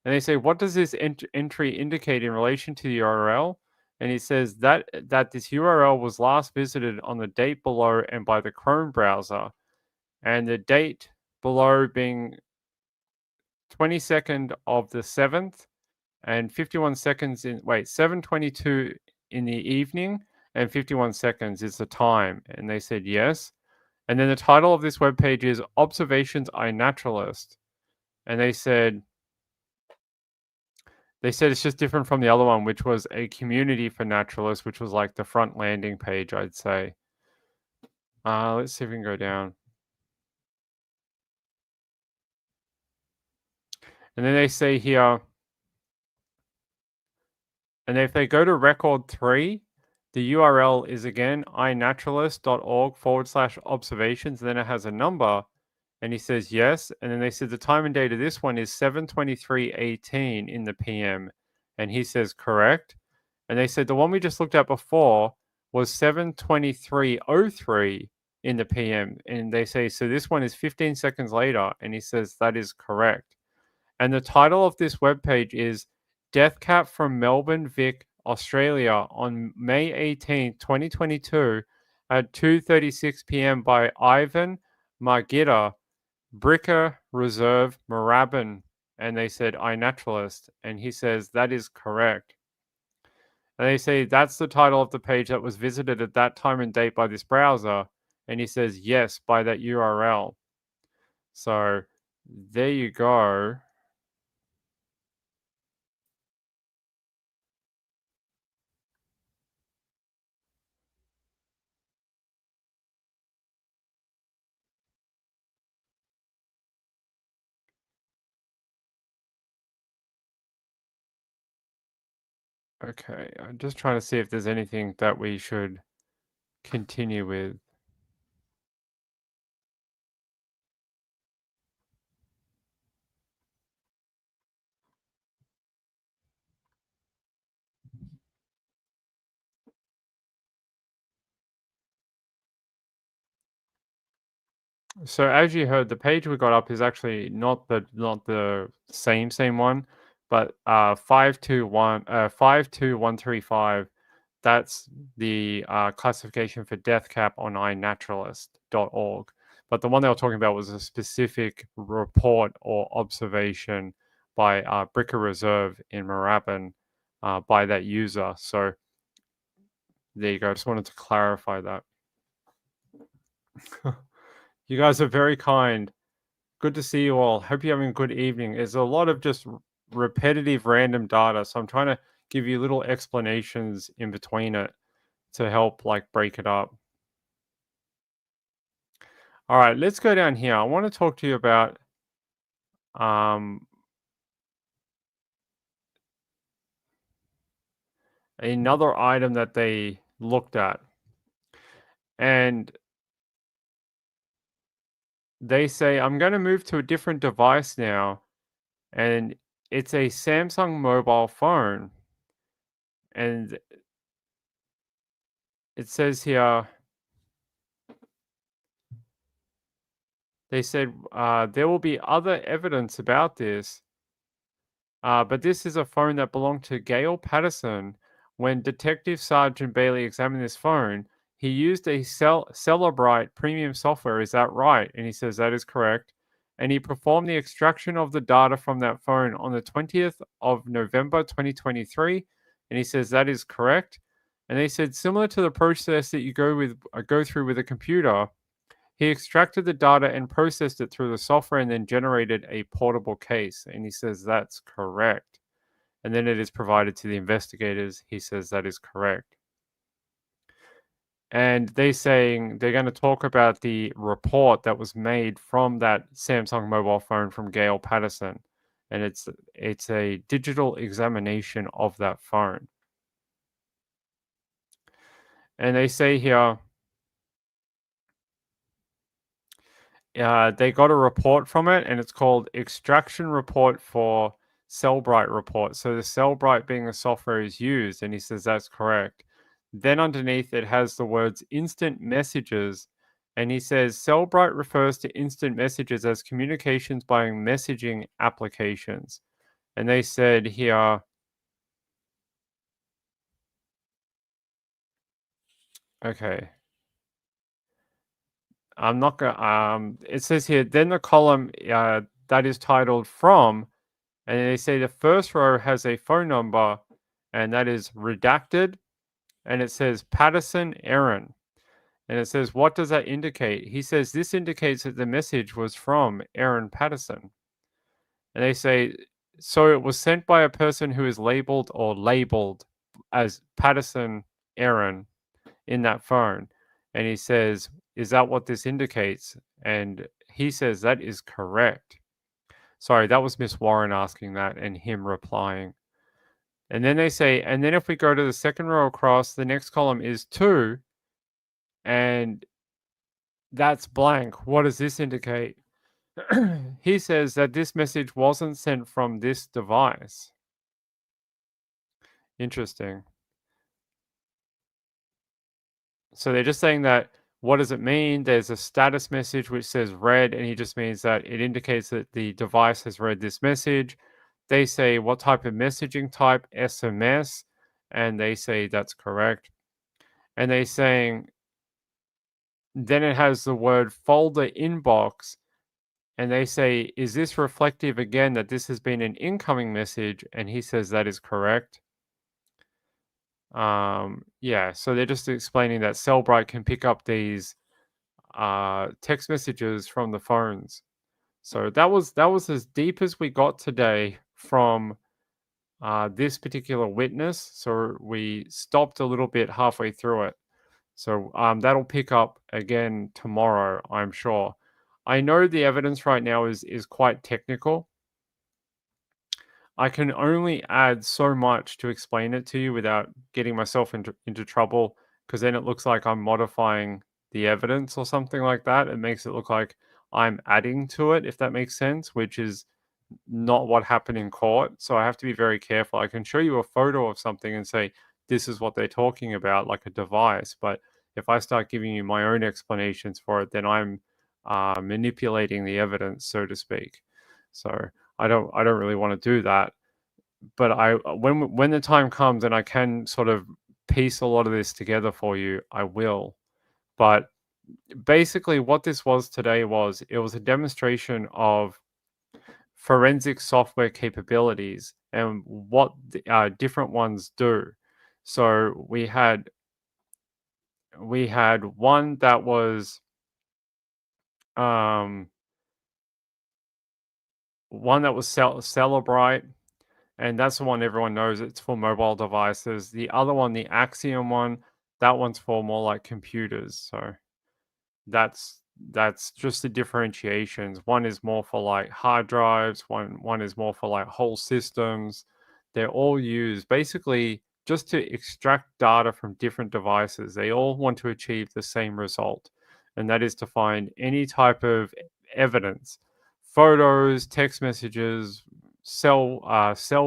And they say, what does this entry indicate in relation to the URL? And he says that this URL was last visited on the date below and by the Chrome browser, and the date below being 22nd of the 7th and 51 seconds 7:22 in the evening and 51 seconds is the time. And they said yes. And then the title of this webpage is Observations iNaturalist. And they said it's just different from the other one, which was a community for naturalists, which was like the front landing page, I'd say. Let's see if we can go down. And then they say here, and if they go to record 3, the URL is again inaturalist.org/observations. And then it has a number. And he says yes. And then they said the time and date of this one is 7:23:18 in the PM. And he says correct. And they said the one we just looked at before was 7:23:03 in the PM. And they say, so this one is 15 seconds later. And he says that is correct. And the title of this webpage is Death Cap from Melbourne, Vic, Australia on May 18, 2022 at 2:36 p.m. by Ivan Margita, Bricker Reserve, Moorabbin. And they said, iNaturalist. And he says that is correct. And they say that's the title of the page that was visited at that time and date by this browser. And he says yes by that URL. So there you go. Okay, I'm just trying to see if there's anything that we should continue with. So as you heard, the page we got up is actually not the same one, but 52135. That's the classification for death cap on iNaturalist.org. But the one they were talking about was a specific report or observation by Bricker Reserve in Moorabbin by that user. So there you go. I just wanted to clarify that. You guys are very kind. Good to see you all. Hope you're having a good evening. There's a lot of just repetitive random data, so I'm trying to give you little explanations in between it to help like break it up. All right, let's go down here. I want to talk to you about another item that they looked at. And they say, I'm going to move to a different device now. And it's a Samsung mobile phone. And it says here, they said there will be other evidence about this. But this is a phone that belonged to Gail Patterson. When Detective Sergeant Bailey examined this phone, he used a Celebrite premium software. Is that right? And he says that is correct. And he performed the extraction of the data from that phone on the 20th of November 2023. And he says that is correct. And they said similar to the process that you go through with a computer, he extracted the data and processed it through the software and then generated a portable case. And he says that's correct. And then it is provided to the investigators. He says that is correct. And they're saying they're going to talk about the report that was made from that Samsung mobile phone from Gail Patterson. And it's a digital examination of that phone. And they say here, they got a report from it, and it's called Extraction Report for Cellbrite Report. So the Cellbrite being the software is used, and he says that's correct. Then underneath it has the words instant messages, and he says Cellbrite refers to instant messages as communications by messaging applications. And they said here, okay. I'm not gonna. It says here. Then the column that is titled "From," and they say the first row has a phone number, and that is redacted, and it says Patterson Erin. And it says, what does that indicate? He says, this indicates that the message was from Erin Patterson. And they say, so it was sent by a person who is labeled as Patterson Erin in that phone. And he says, is that what this indicates? And he says, that is correct. Sorry, that was Miss Warren asking that and him replying. And then they say, and then if we go to the second row across, the next column is 2, and that's blank. What does this indicate? He says that this message wasn't sent from this device. Interesting. So they're just saying that, what does it mean? There's a status message which says read, and he just means that it indicates that the device has read this message. They say, what type of messaging type? SMS. And they say that's correct. And they're saying, then it has the word folder inbox. And they say, is this reflective again that this has been an incoming message? And he says that is correct. Yeah, so they're just explaining that Cellbrite can pick up these text messages from the phones. So that was as deep as we got today from this particular witness. So we stopped a little bit halfway through it. So that'll pick up again tomorrow, I'm sure. I know the evidence right now is quite technical. I can only add so much to explain it to you without getting myself into trouble, because then it looks like I'm modifying the evidence or something like that. It makes it look like I'm adding to it, if that makes sense, which is not what happened in court. So I have to be very careful. I can show you a photo of something and say, this is what they're talking about, like a device. But if I start giving you my own explanations for it, then I'm manipulating the evidence, so to speak. So I don't really want to do that. But when the time comes and I can sort of piece a lot of this together for you, I will. But basically what this was today was, it was a demonstration of forensic software capabilities and what the, different ones do. So we had one that was Celebrite, and that's the one everyone knows. It's for mobile devices. The other one, the Axiom one, that one's for more like computers. So that's just the differentiations. One is more for like hard drives, one is more for like whole systems. They're all used basically just to extract data from different devices. They all want to achieve the same result, and that is to find any type of evidence, photos, text messages, cell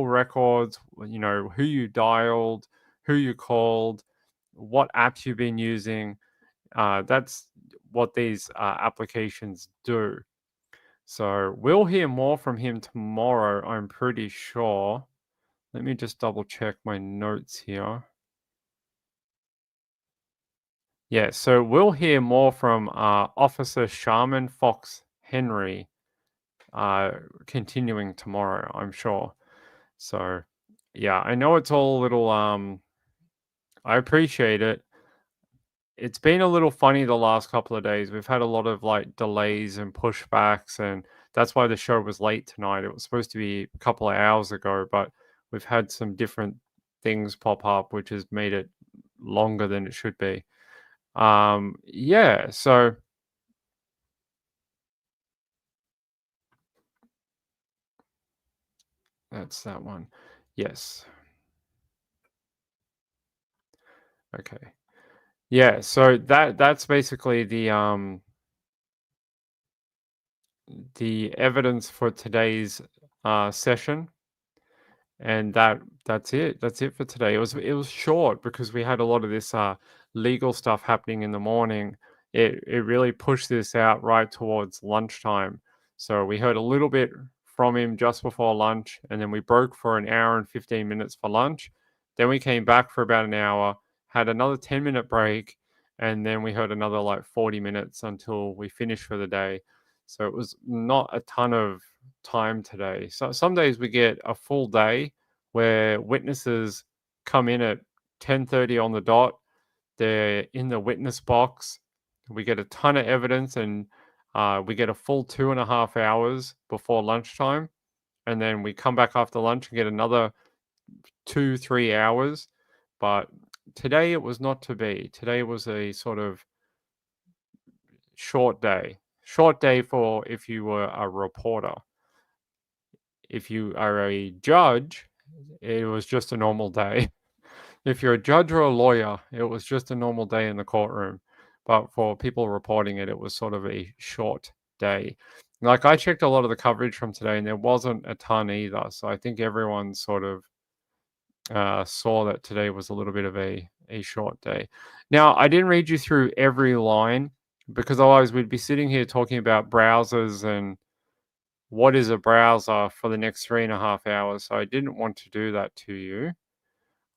records, who you dialed, who you called, what apps you've been using. That's what these applications do. So we'll hear more from him tomorrow, I'm pretty sure. Let me just double check my notes here. Yeah, so we'll hear more from Officer Sharman Fox Henry continuing tomorrow, I'm sure. So yeah, I know it's all a little I appreciate it. It's been a little funny the last couple of days. We've had a lot of like delays and pushbacks, and that's why the show was late tonight. It was supposed to be a couple of hours ago, but we've had some different things pop up, which has made it longer than it should be. Yeah, so that's that one. Yes. Okay. Yeah, so that's basically the evidence for today's session. And that's it. That's it for today. It was short because we had a lot of this legal stuff happening in the morning. It really pushed this out right towards lunchtime. So we heard a little bit from him just before lunch, and then we broke for an hour and 15 minutes for lunch. Then we came back for about an hour, had another 10-minute break, and then we heard another like 40 minutes until we finished for the day. So it was not a ton of time today. So some days we get a full day where witnesses come in at 10:30 on the dot. They're in the witness box We get a ton of evidence, and we get a full 2.5 hours before lunchtime, and then we come back after lunch and get another 2, 3 hours. But today it was not to be. Today was a sort of short day. Short day for if you were a reporter. If you are a judge, it was just a normal day. If you're a judge or a lawyer, it was just a normal day in the courtroom. But for people reporting it, it was sort of a short day. Like I checked a lot of the coverage from today, and there wasn't a ton either. So I think everyone sort of saw that today was a little bit of a short day. Now, I didn't read you through every line because otherwise we'd be sitting here talking about browsers and what is a browser for the next 3.5 hours. So I didn't want to do that to you.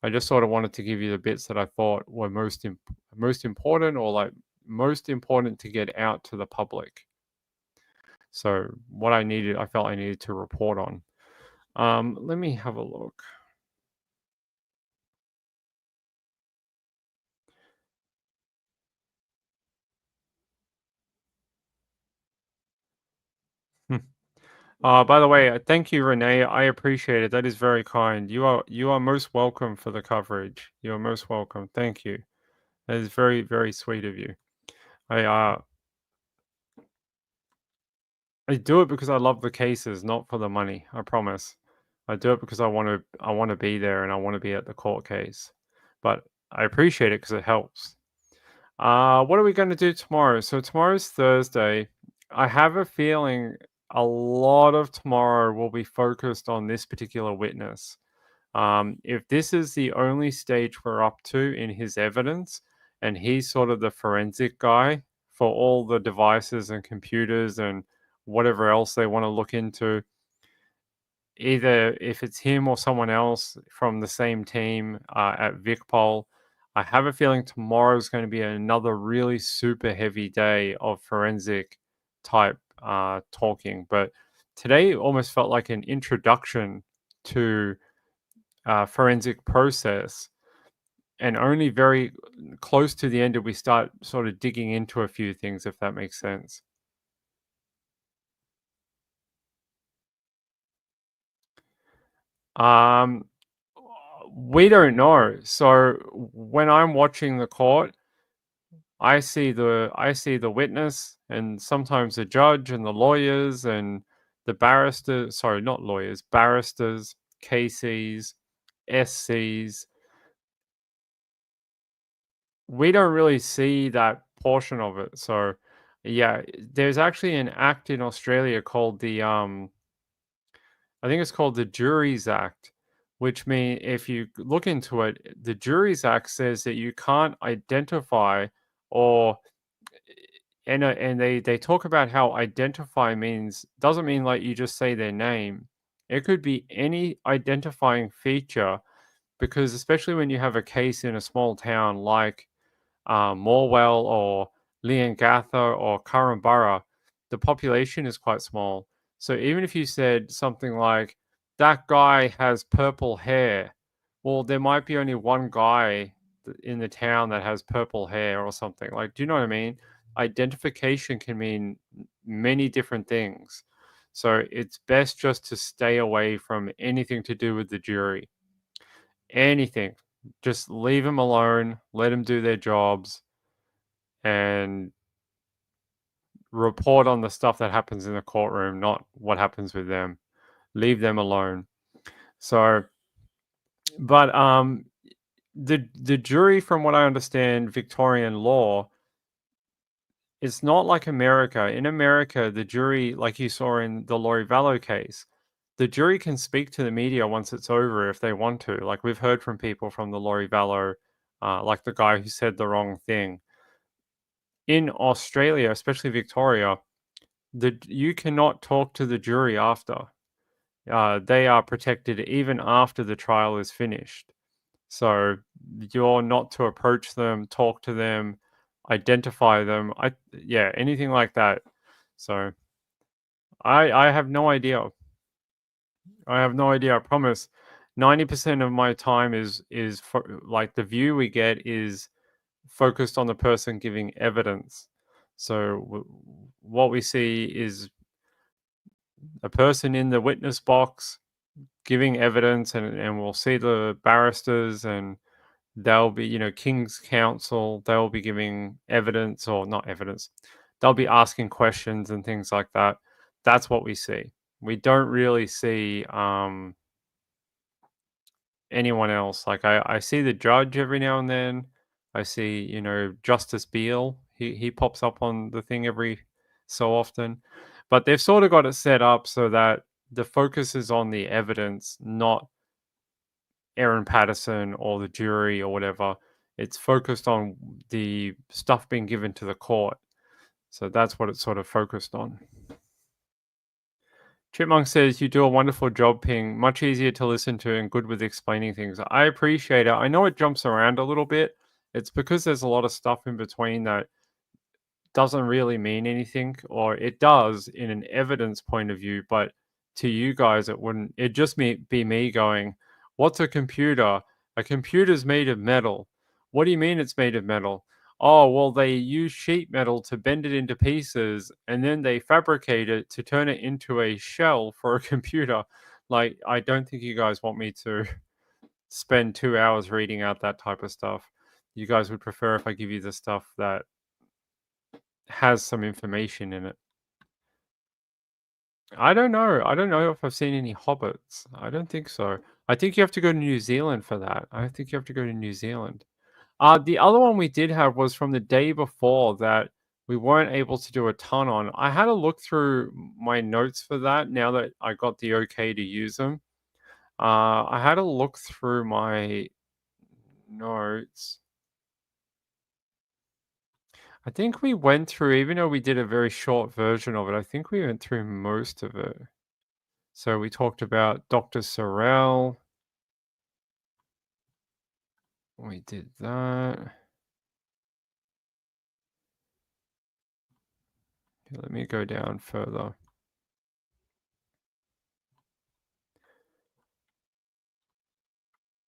I just sort of wanted to give you the bits that I thought were most important, or like most important to get out to the public. So what I felt I needed to report on. Let me have a look. By the way, thank you, Renee. I appreciate it. That is very kind. You are most welcome for the coverage. You are most welcome. Thank you. That is very, very sweet of you. I uh I do it because I love the cases, not for the money. I promise. I do it because I want to be there and I want to be at the court case. But I appreciate it because it helps. What are we going to do tomorrow? So tomorrow's Thursday. I have a feeling a lot of tomorrow will be focused on this particular witness. If this is the only stage we're up to in his evidence, and he's sort of the forensic guy for all the devices and computers and whatever else they want to look into, either if it's him or someone else from the same team at VicPol, I have a feeling tomorrow is going to be another really super heavy day of forensic type talking. But today almost felt like an introduction to forensic process, and only very close to the end did we start sort of digging into a few things, if that makes sense. Um, we don't know. So when I'm watching the court, I see the witness and sometimes the judge and the lawyers and the barristers, sorry, not lawyers, barristers, KCs, SCs. We don't really see that portion of it. So yeah, there's actually an act in Australia called the I think it's called the Juries Act, which mean if you look into it, the Juries Act says that you can't identify or and they talk about how identify means doesn't mean like you just say their name. It could be any identifying feature, because especially when you have a case in a small town like Morwell or Leongatha or Currumborough, the population is quite small. So even if you said something like, that guy has purple hair, well, there might be only one guy in the town that has purple hair or something. Like, do you know what I mean? Identification can mean many different things. So it's best just to stay away from anything to do with the jury. Anything. Just leave them alone, let them do their jobs, and report on the stuff that happens in the courtroom, not what happens with them. Leave them alone. So, but the jury, from what I understand, Victorian law, it's not like America. In America, the jury, like you saw in the Lori Vallow case, the jury can speak to the media once it's over if they want to. Like we've heard from people from the Lori Vallow, like the guy who said the wrong thing. In Australia, especially Victoria, you cannot talk to the jury after. They are protected even after the trial is finished. So you're not to approach them, talk to them, identify them. Yeah, anything like that. So I have no idea. I have no idea. I promise. 90% of my time is for, like the view we get is focused on the person giving evidence. So what we see is a person in the witness box giving evidence, and we'll see the barristers, and they'll be, King's Counsel, they'll be giving evidence, or not evidence. They'll be asking questions and things like that. That's what we see. We don't really see anyone else. Like I see the judge every now and then. I see, Justice Beale. He pops up on the thing every so often. But they've sort of got it set up so that the focus is on the evidence, not Erin Patterson or the jury or whatever. It's focused on the stuff being given to the court. So that's what it's sort of focused on. Chipmunk says, "You do a wonderful job, Ping. Much easier to listen to and good with explaining things." I appreciate it. I know it jumps around a little bit. It's because there's a lot of stuff in between that doesn't really mean anything, or it does in an evidence point of view, but to you guys, it wouldn't. It'd just be me going, "What's a computer? A computer's made of metal." "What do you mean it's made of metal?" "Oh, well, they use sheet metal to bend it into pieces, and then they fabricate it to turn it into a shell for a computer." Like, I don't think you guys want me to spend 2 hours reading out that type of stuff. You guys would prefer if I give you the stuff that has some information in it. I don't know. I don't know if I've seen any hobbits. I don't think so. I think you have to go to New Zealand for that. I think you have to go to New Zealand. The other one we did have was from the day before that we weren't able to do a ton on. I had to look through my notes for that now that I got the okay to use them. I had to look through my notes. I think we went through, even though we did a very short version of it, I think we went through most of it. So we talked about Dr. Sorrell. We did that. Let me go down further.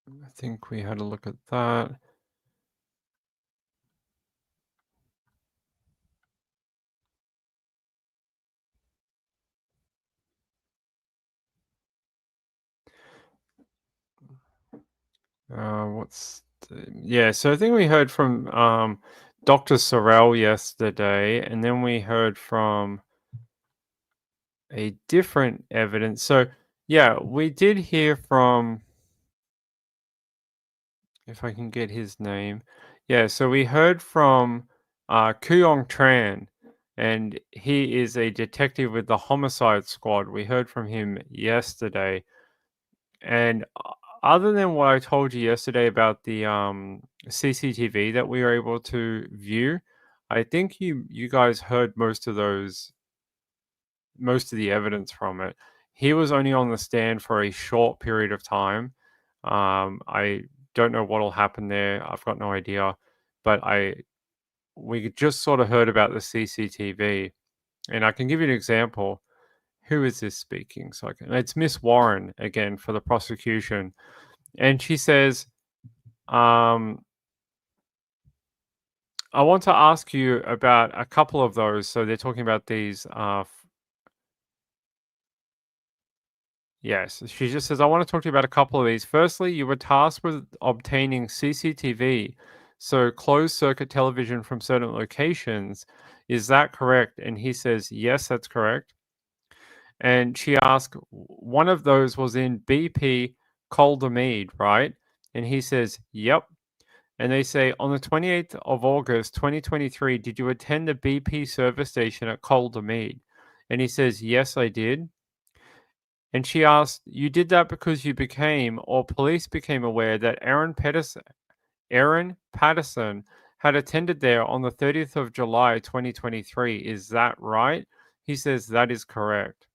I think we had a look at that. Yeah, so I think we heard from Dr. Sorrell yesterday, and then we heard from a different evidence. So yeah, we did hear from, if I can get his name. Yeah, so we heard from Kuyong Tran, and he is a detective with the homicide squad. We heard from him yesterday. And other than what I told you yesterday about the CCTV that we were able to view, I think you guys heard most of the evidence from it. He was only on the stand for a short period of time. I don't know what'll happen there. I've got no idea, but we just sort of heard about the CCTV, and I can give you an example. Who is this speaking? So it's Miss Warren again for the prosecution, and she says, um, "I want to ask you about a couple of those." So they're talking about these. Yes, she just says, "I want to talk to you about a couple of these. Firstly, you were tasked with obtaining CCTV, so closed circuit television from certain locations. Is that correct?" And he says, "Yes, that's correct." And she asked, "One of those was in BP Caldermead, right?" And he says, "Yep." And they say, "On the 28th of August, 2023, did you attend the BP service station at Caldermead?" And he says, "Yes, I did." And she asked, "You did that because you became, or police became aware that Aaron Patterson had attended there on the 30th of July, 2023. Is that right?" He says, "That is correct."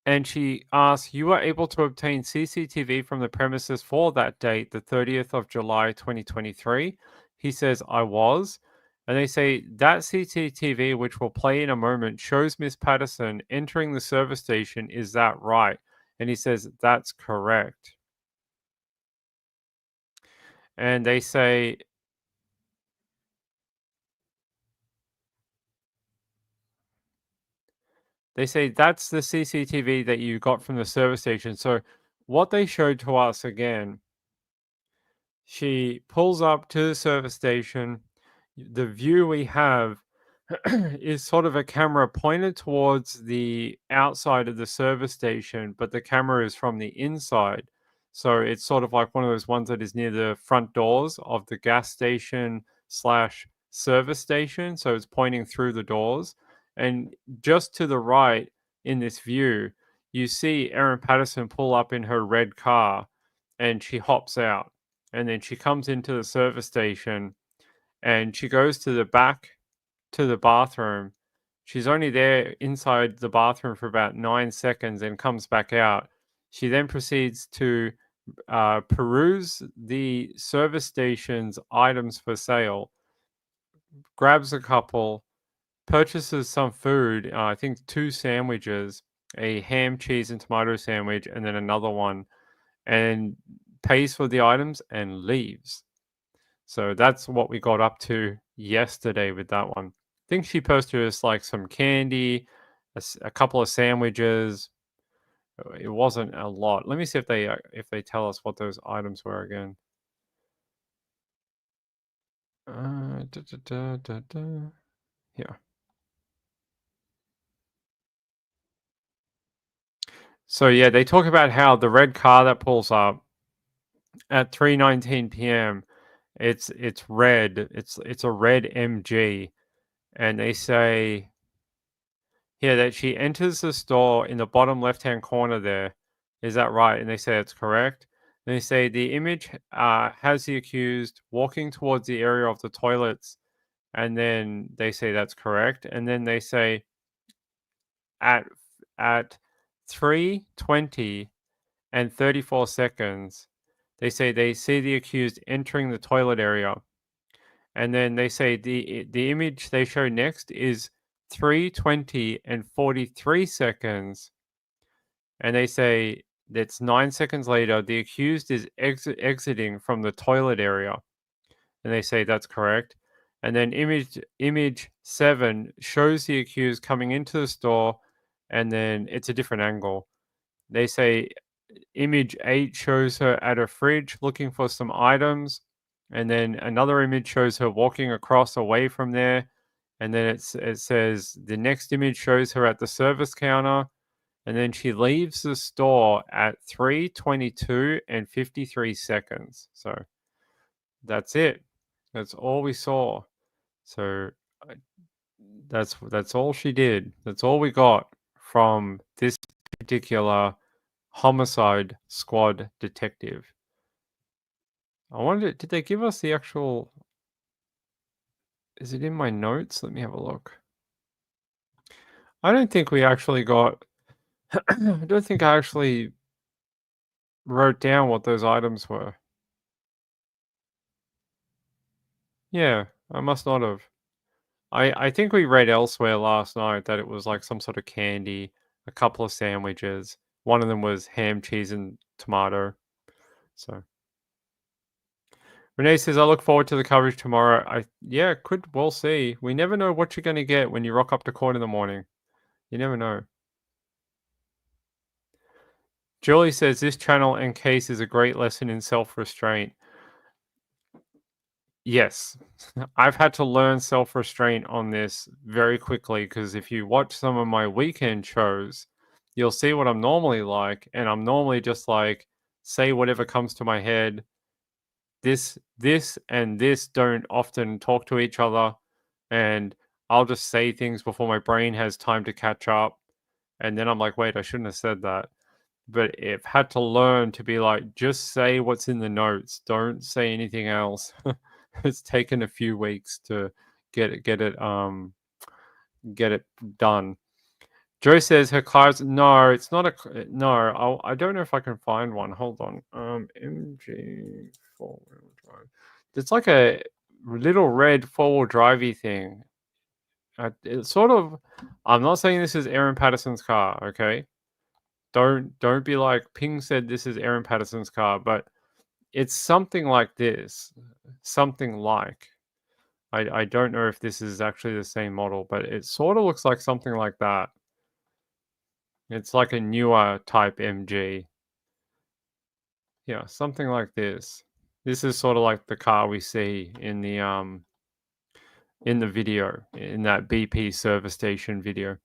And she asks, "You were able to obtain CCTV from the premises for that date, the 30th of July, 2023. He says, "I was." And they say, "That CCTV, which will play in a moment, shows Miss Patterson entering the service station. Is that right?" And he says, "That's correct." And they say, They say that's the CCTV that you got from the service station. So what they showed to us again, she pulls up to the service station. The view we have is sort of a camera pointed towards the outside of the service station, but the camera is from the inside. So it's sort of like one of those ones that is near the front doors of the gas station slash service station. So it's pointing through the doors. And just to the right in this view, you see Erin Patterson pull up in her red car and she hops out. And then she comes into the service station and she goes to the back to the bathroom. She's only there inside the bathroom for about 9 seconds and comes back out. She then proceeds to peruse the service station's items for sale, grabs a couple, purchases some food, I think two sandwiches, a ham, cheese, and tomato sandwich, and then another one, and pays for the items and leaves. So that's what we got up to yesterday with that one. I think she purchased like some candy, a couple of sandwiches. It wasn't a lot. Let me see if they tell us what those items were again. Da, da, da, da, da. Yeah. So yeah, they talk about how the red car that pulls up at 3:19 p.m. It's red. It's a red MG, and they say yeah, that she enters the store in the bottom left-hand corner there. Is that right? And they say it's correct. And they say the image has the accused walking towards the area of the toilets, and then they say that's correct. And then they say at at 3:20 and 34 seconds, they say they see the accused entering the toilet area. And then they say the image they show next is 3:20 and 43 seconds. And they say that's 9 seconds later, the accused is exiting from the toilet area. And they say that's correct. And then image 7 shows the accused coming into the store, and then it's a different angle. They say image 8 shows her at a fridge looking for some items, and then another image shows her walking across away from there, and then it says the next image shows her at the service counter, and then she leaves the store at 3:22 and 53 seconds. So that's it. That's all we saw. So that's all she did. That's all we got from this particular homicide squad detective. I wonder, did they give us the actual? Is it in my notes? Let me have a look. I don't think we actually got. I don't think I actually wrote down what those items were. Yeah, I must not have. I think we read elsewhere last night that it was like some sort of candy, a couple of sandwiches. One of them was ham, cheese, and tomato. So Renee says, "I look forward to the coverage tomorrow." We'll see. We never know what you're going to get when you rock up to court in the morning. You never know. Julie says this channel and case is a great lesson in self-restraint. Yes, I've had to learn self-restraint on this very quickly because if you watch some of my weekend shows, you'll see what I'm normally like, and I'm normally just like say whatever comes to my head. This, and this don't often talk to each other, and I'll just say things before my brain has time to catch up, and then I'm like, wait, I shouldn't have said that. But I've had to learn to be like, just say what's in the notes. Don't say anything else. It's taken a few weeks to get it done. Joe says her car's no, it's not a no. I don't know if I can find one. Hold on. MG 4-wheel drive. It's like a little red 4-wheel drivey thing. It's sort of. I'm not saying this is Erin Patterson's car. Okay, don't be like Ping said this is Erin Patterson's car, but it's something like this. Something like. I don't know if this is actually the same model, but it sort of looks like something like that. It's like a newer type MG. Yeah, something like this. This is sort of like the car we see in the video, in that BP service station video.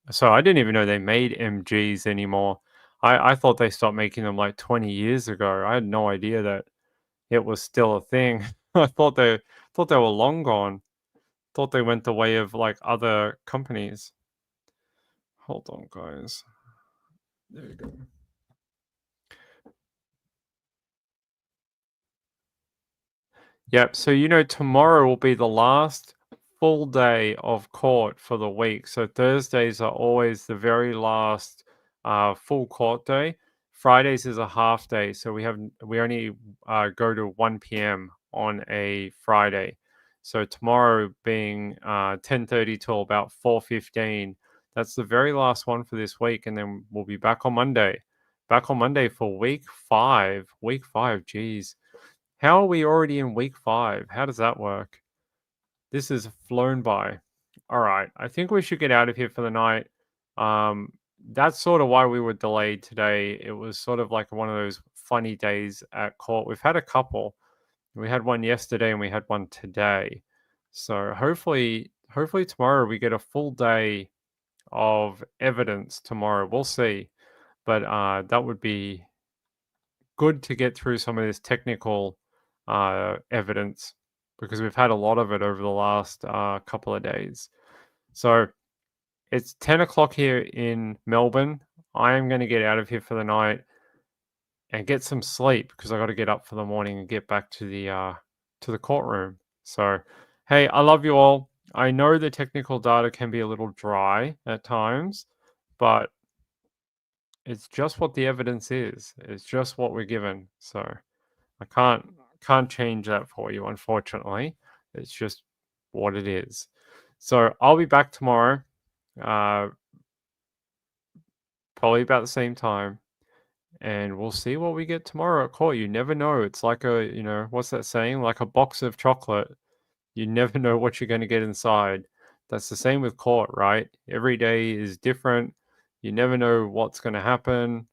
So I didn't even know they made MGs anymore. I thought they stopped making them like 20 years ago. I had no idea that it was still a thing. I thought they were long gone. Thought they went the way of like other companies. Hold on, guys. There you go. Yep. So, tomorrow will be the last full day of court for the week. So, Thursdays are always the very last full court day. Fridays is a half day. So, we only go to 1 p.m. on a Friday. So, tomorrow being 10:30 till about 4:15. That's the very last one for this week. And then we'll be back on Monday. Back on Monday for week 5. Week 5, geez. How are we already in week 5? How does that work? This has flown by. All right, I think we should get out of here for the night. That's sort of why we were delayed today. It was sort of like one of those funny days at court. We've had a couple. We had one yesterday and we had one today. So hopefully tomorrow we get a full day of evidence tomorrow. We'll see. But that would be good to get through some of this technical evidence because we've had a lot of it over the last couple of days. So it's 10 o'clock here in Melbourne. I am going to get out of here for the night and get some sleep because I got to get up for the morning and get back to the courtroom. So, hey, I love you all. I know the technical data can be a little dry at times, but it's just what the evidence is. It's just what we're given. So I can't change that for you, unfortunately. It's just what it is. So I'll be back tomorrow, uh, probably about the same time, and we'll see what we get tomorrow at court. You never know. It's like what's that saying? Like a box of chocolate. You never know what you're going to get inside. That's the same with court, right? Every day is different. You never know what's going to happen.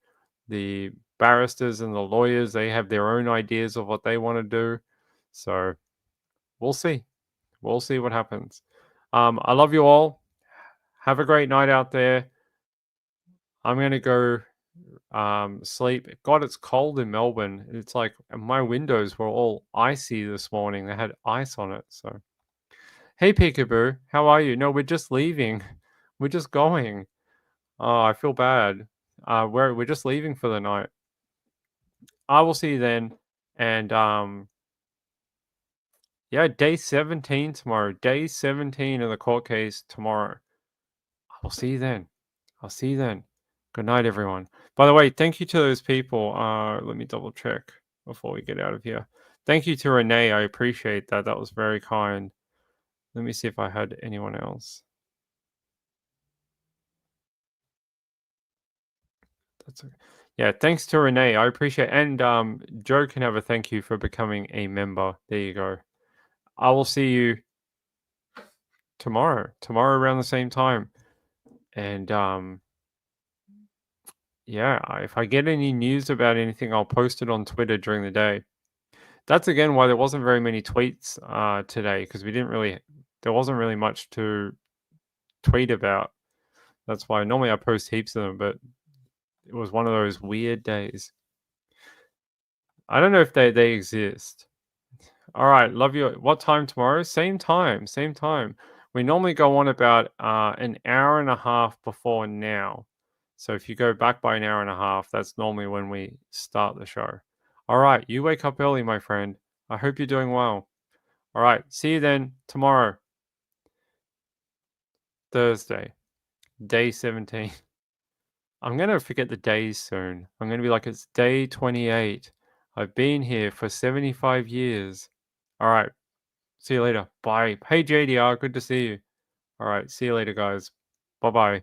The barristers and the lawyers, they have their own ideas of what they want to do. So we'll see. We'll see what happens. I love you all. Have a great night out there. I'm going to go sleep. God, it's cold in Melbourne. It's like my windows were all icy this morning. They had ice on it. So, hey, Peekaboo, how are you? No, we're just leaving. We're just going. Oh, I feel bad. We're just leaving for the night. I will see you then. And yeah, day 17 tomorrow. Day 17 of the court case tomorrow. I'll see you then. I'll see you then. Good night, everyone. By the way, thank you to those people. Let me double check before we get out of here. Thank you to Renee. I appreciate that. That was very kind. Let me see if I had anyone else. That's okay. Yeah, thanks to Renee. I appreciate and Joe can have a thank you for becoming a member. There you go. I will see you tomorrow. Tomorrow around the same time. And yeah, if I get any news about anything, I'll post it on Twitter during the day. That's again why there wasn't very many tweets today because there wasn't really much to tweet about. That's why normally I post heaps of them, but it was one of those weird days. I don't know if they exist. All right, love you. What time tomorrow? Same time, same time. We normally go on about an hour and a half before now. So if you go back by an hour and a half, that's normally when we start the show. All right, you wake up early, my friend. I hope you're doing well. All right, see you then tomorrow, Thursday, day 17. I'm going to forget the days soon. I'm going to be like, it's day 28. I've been here for 75 years. All right, see you later. Bye. Hey, JDR, good to see you. All right, see you later, guys. Bye bye.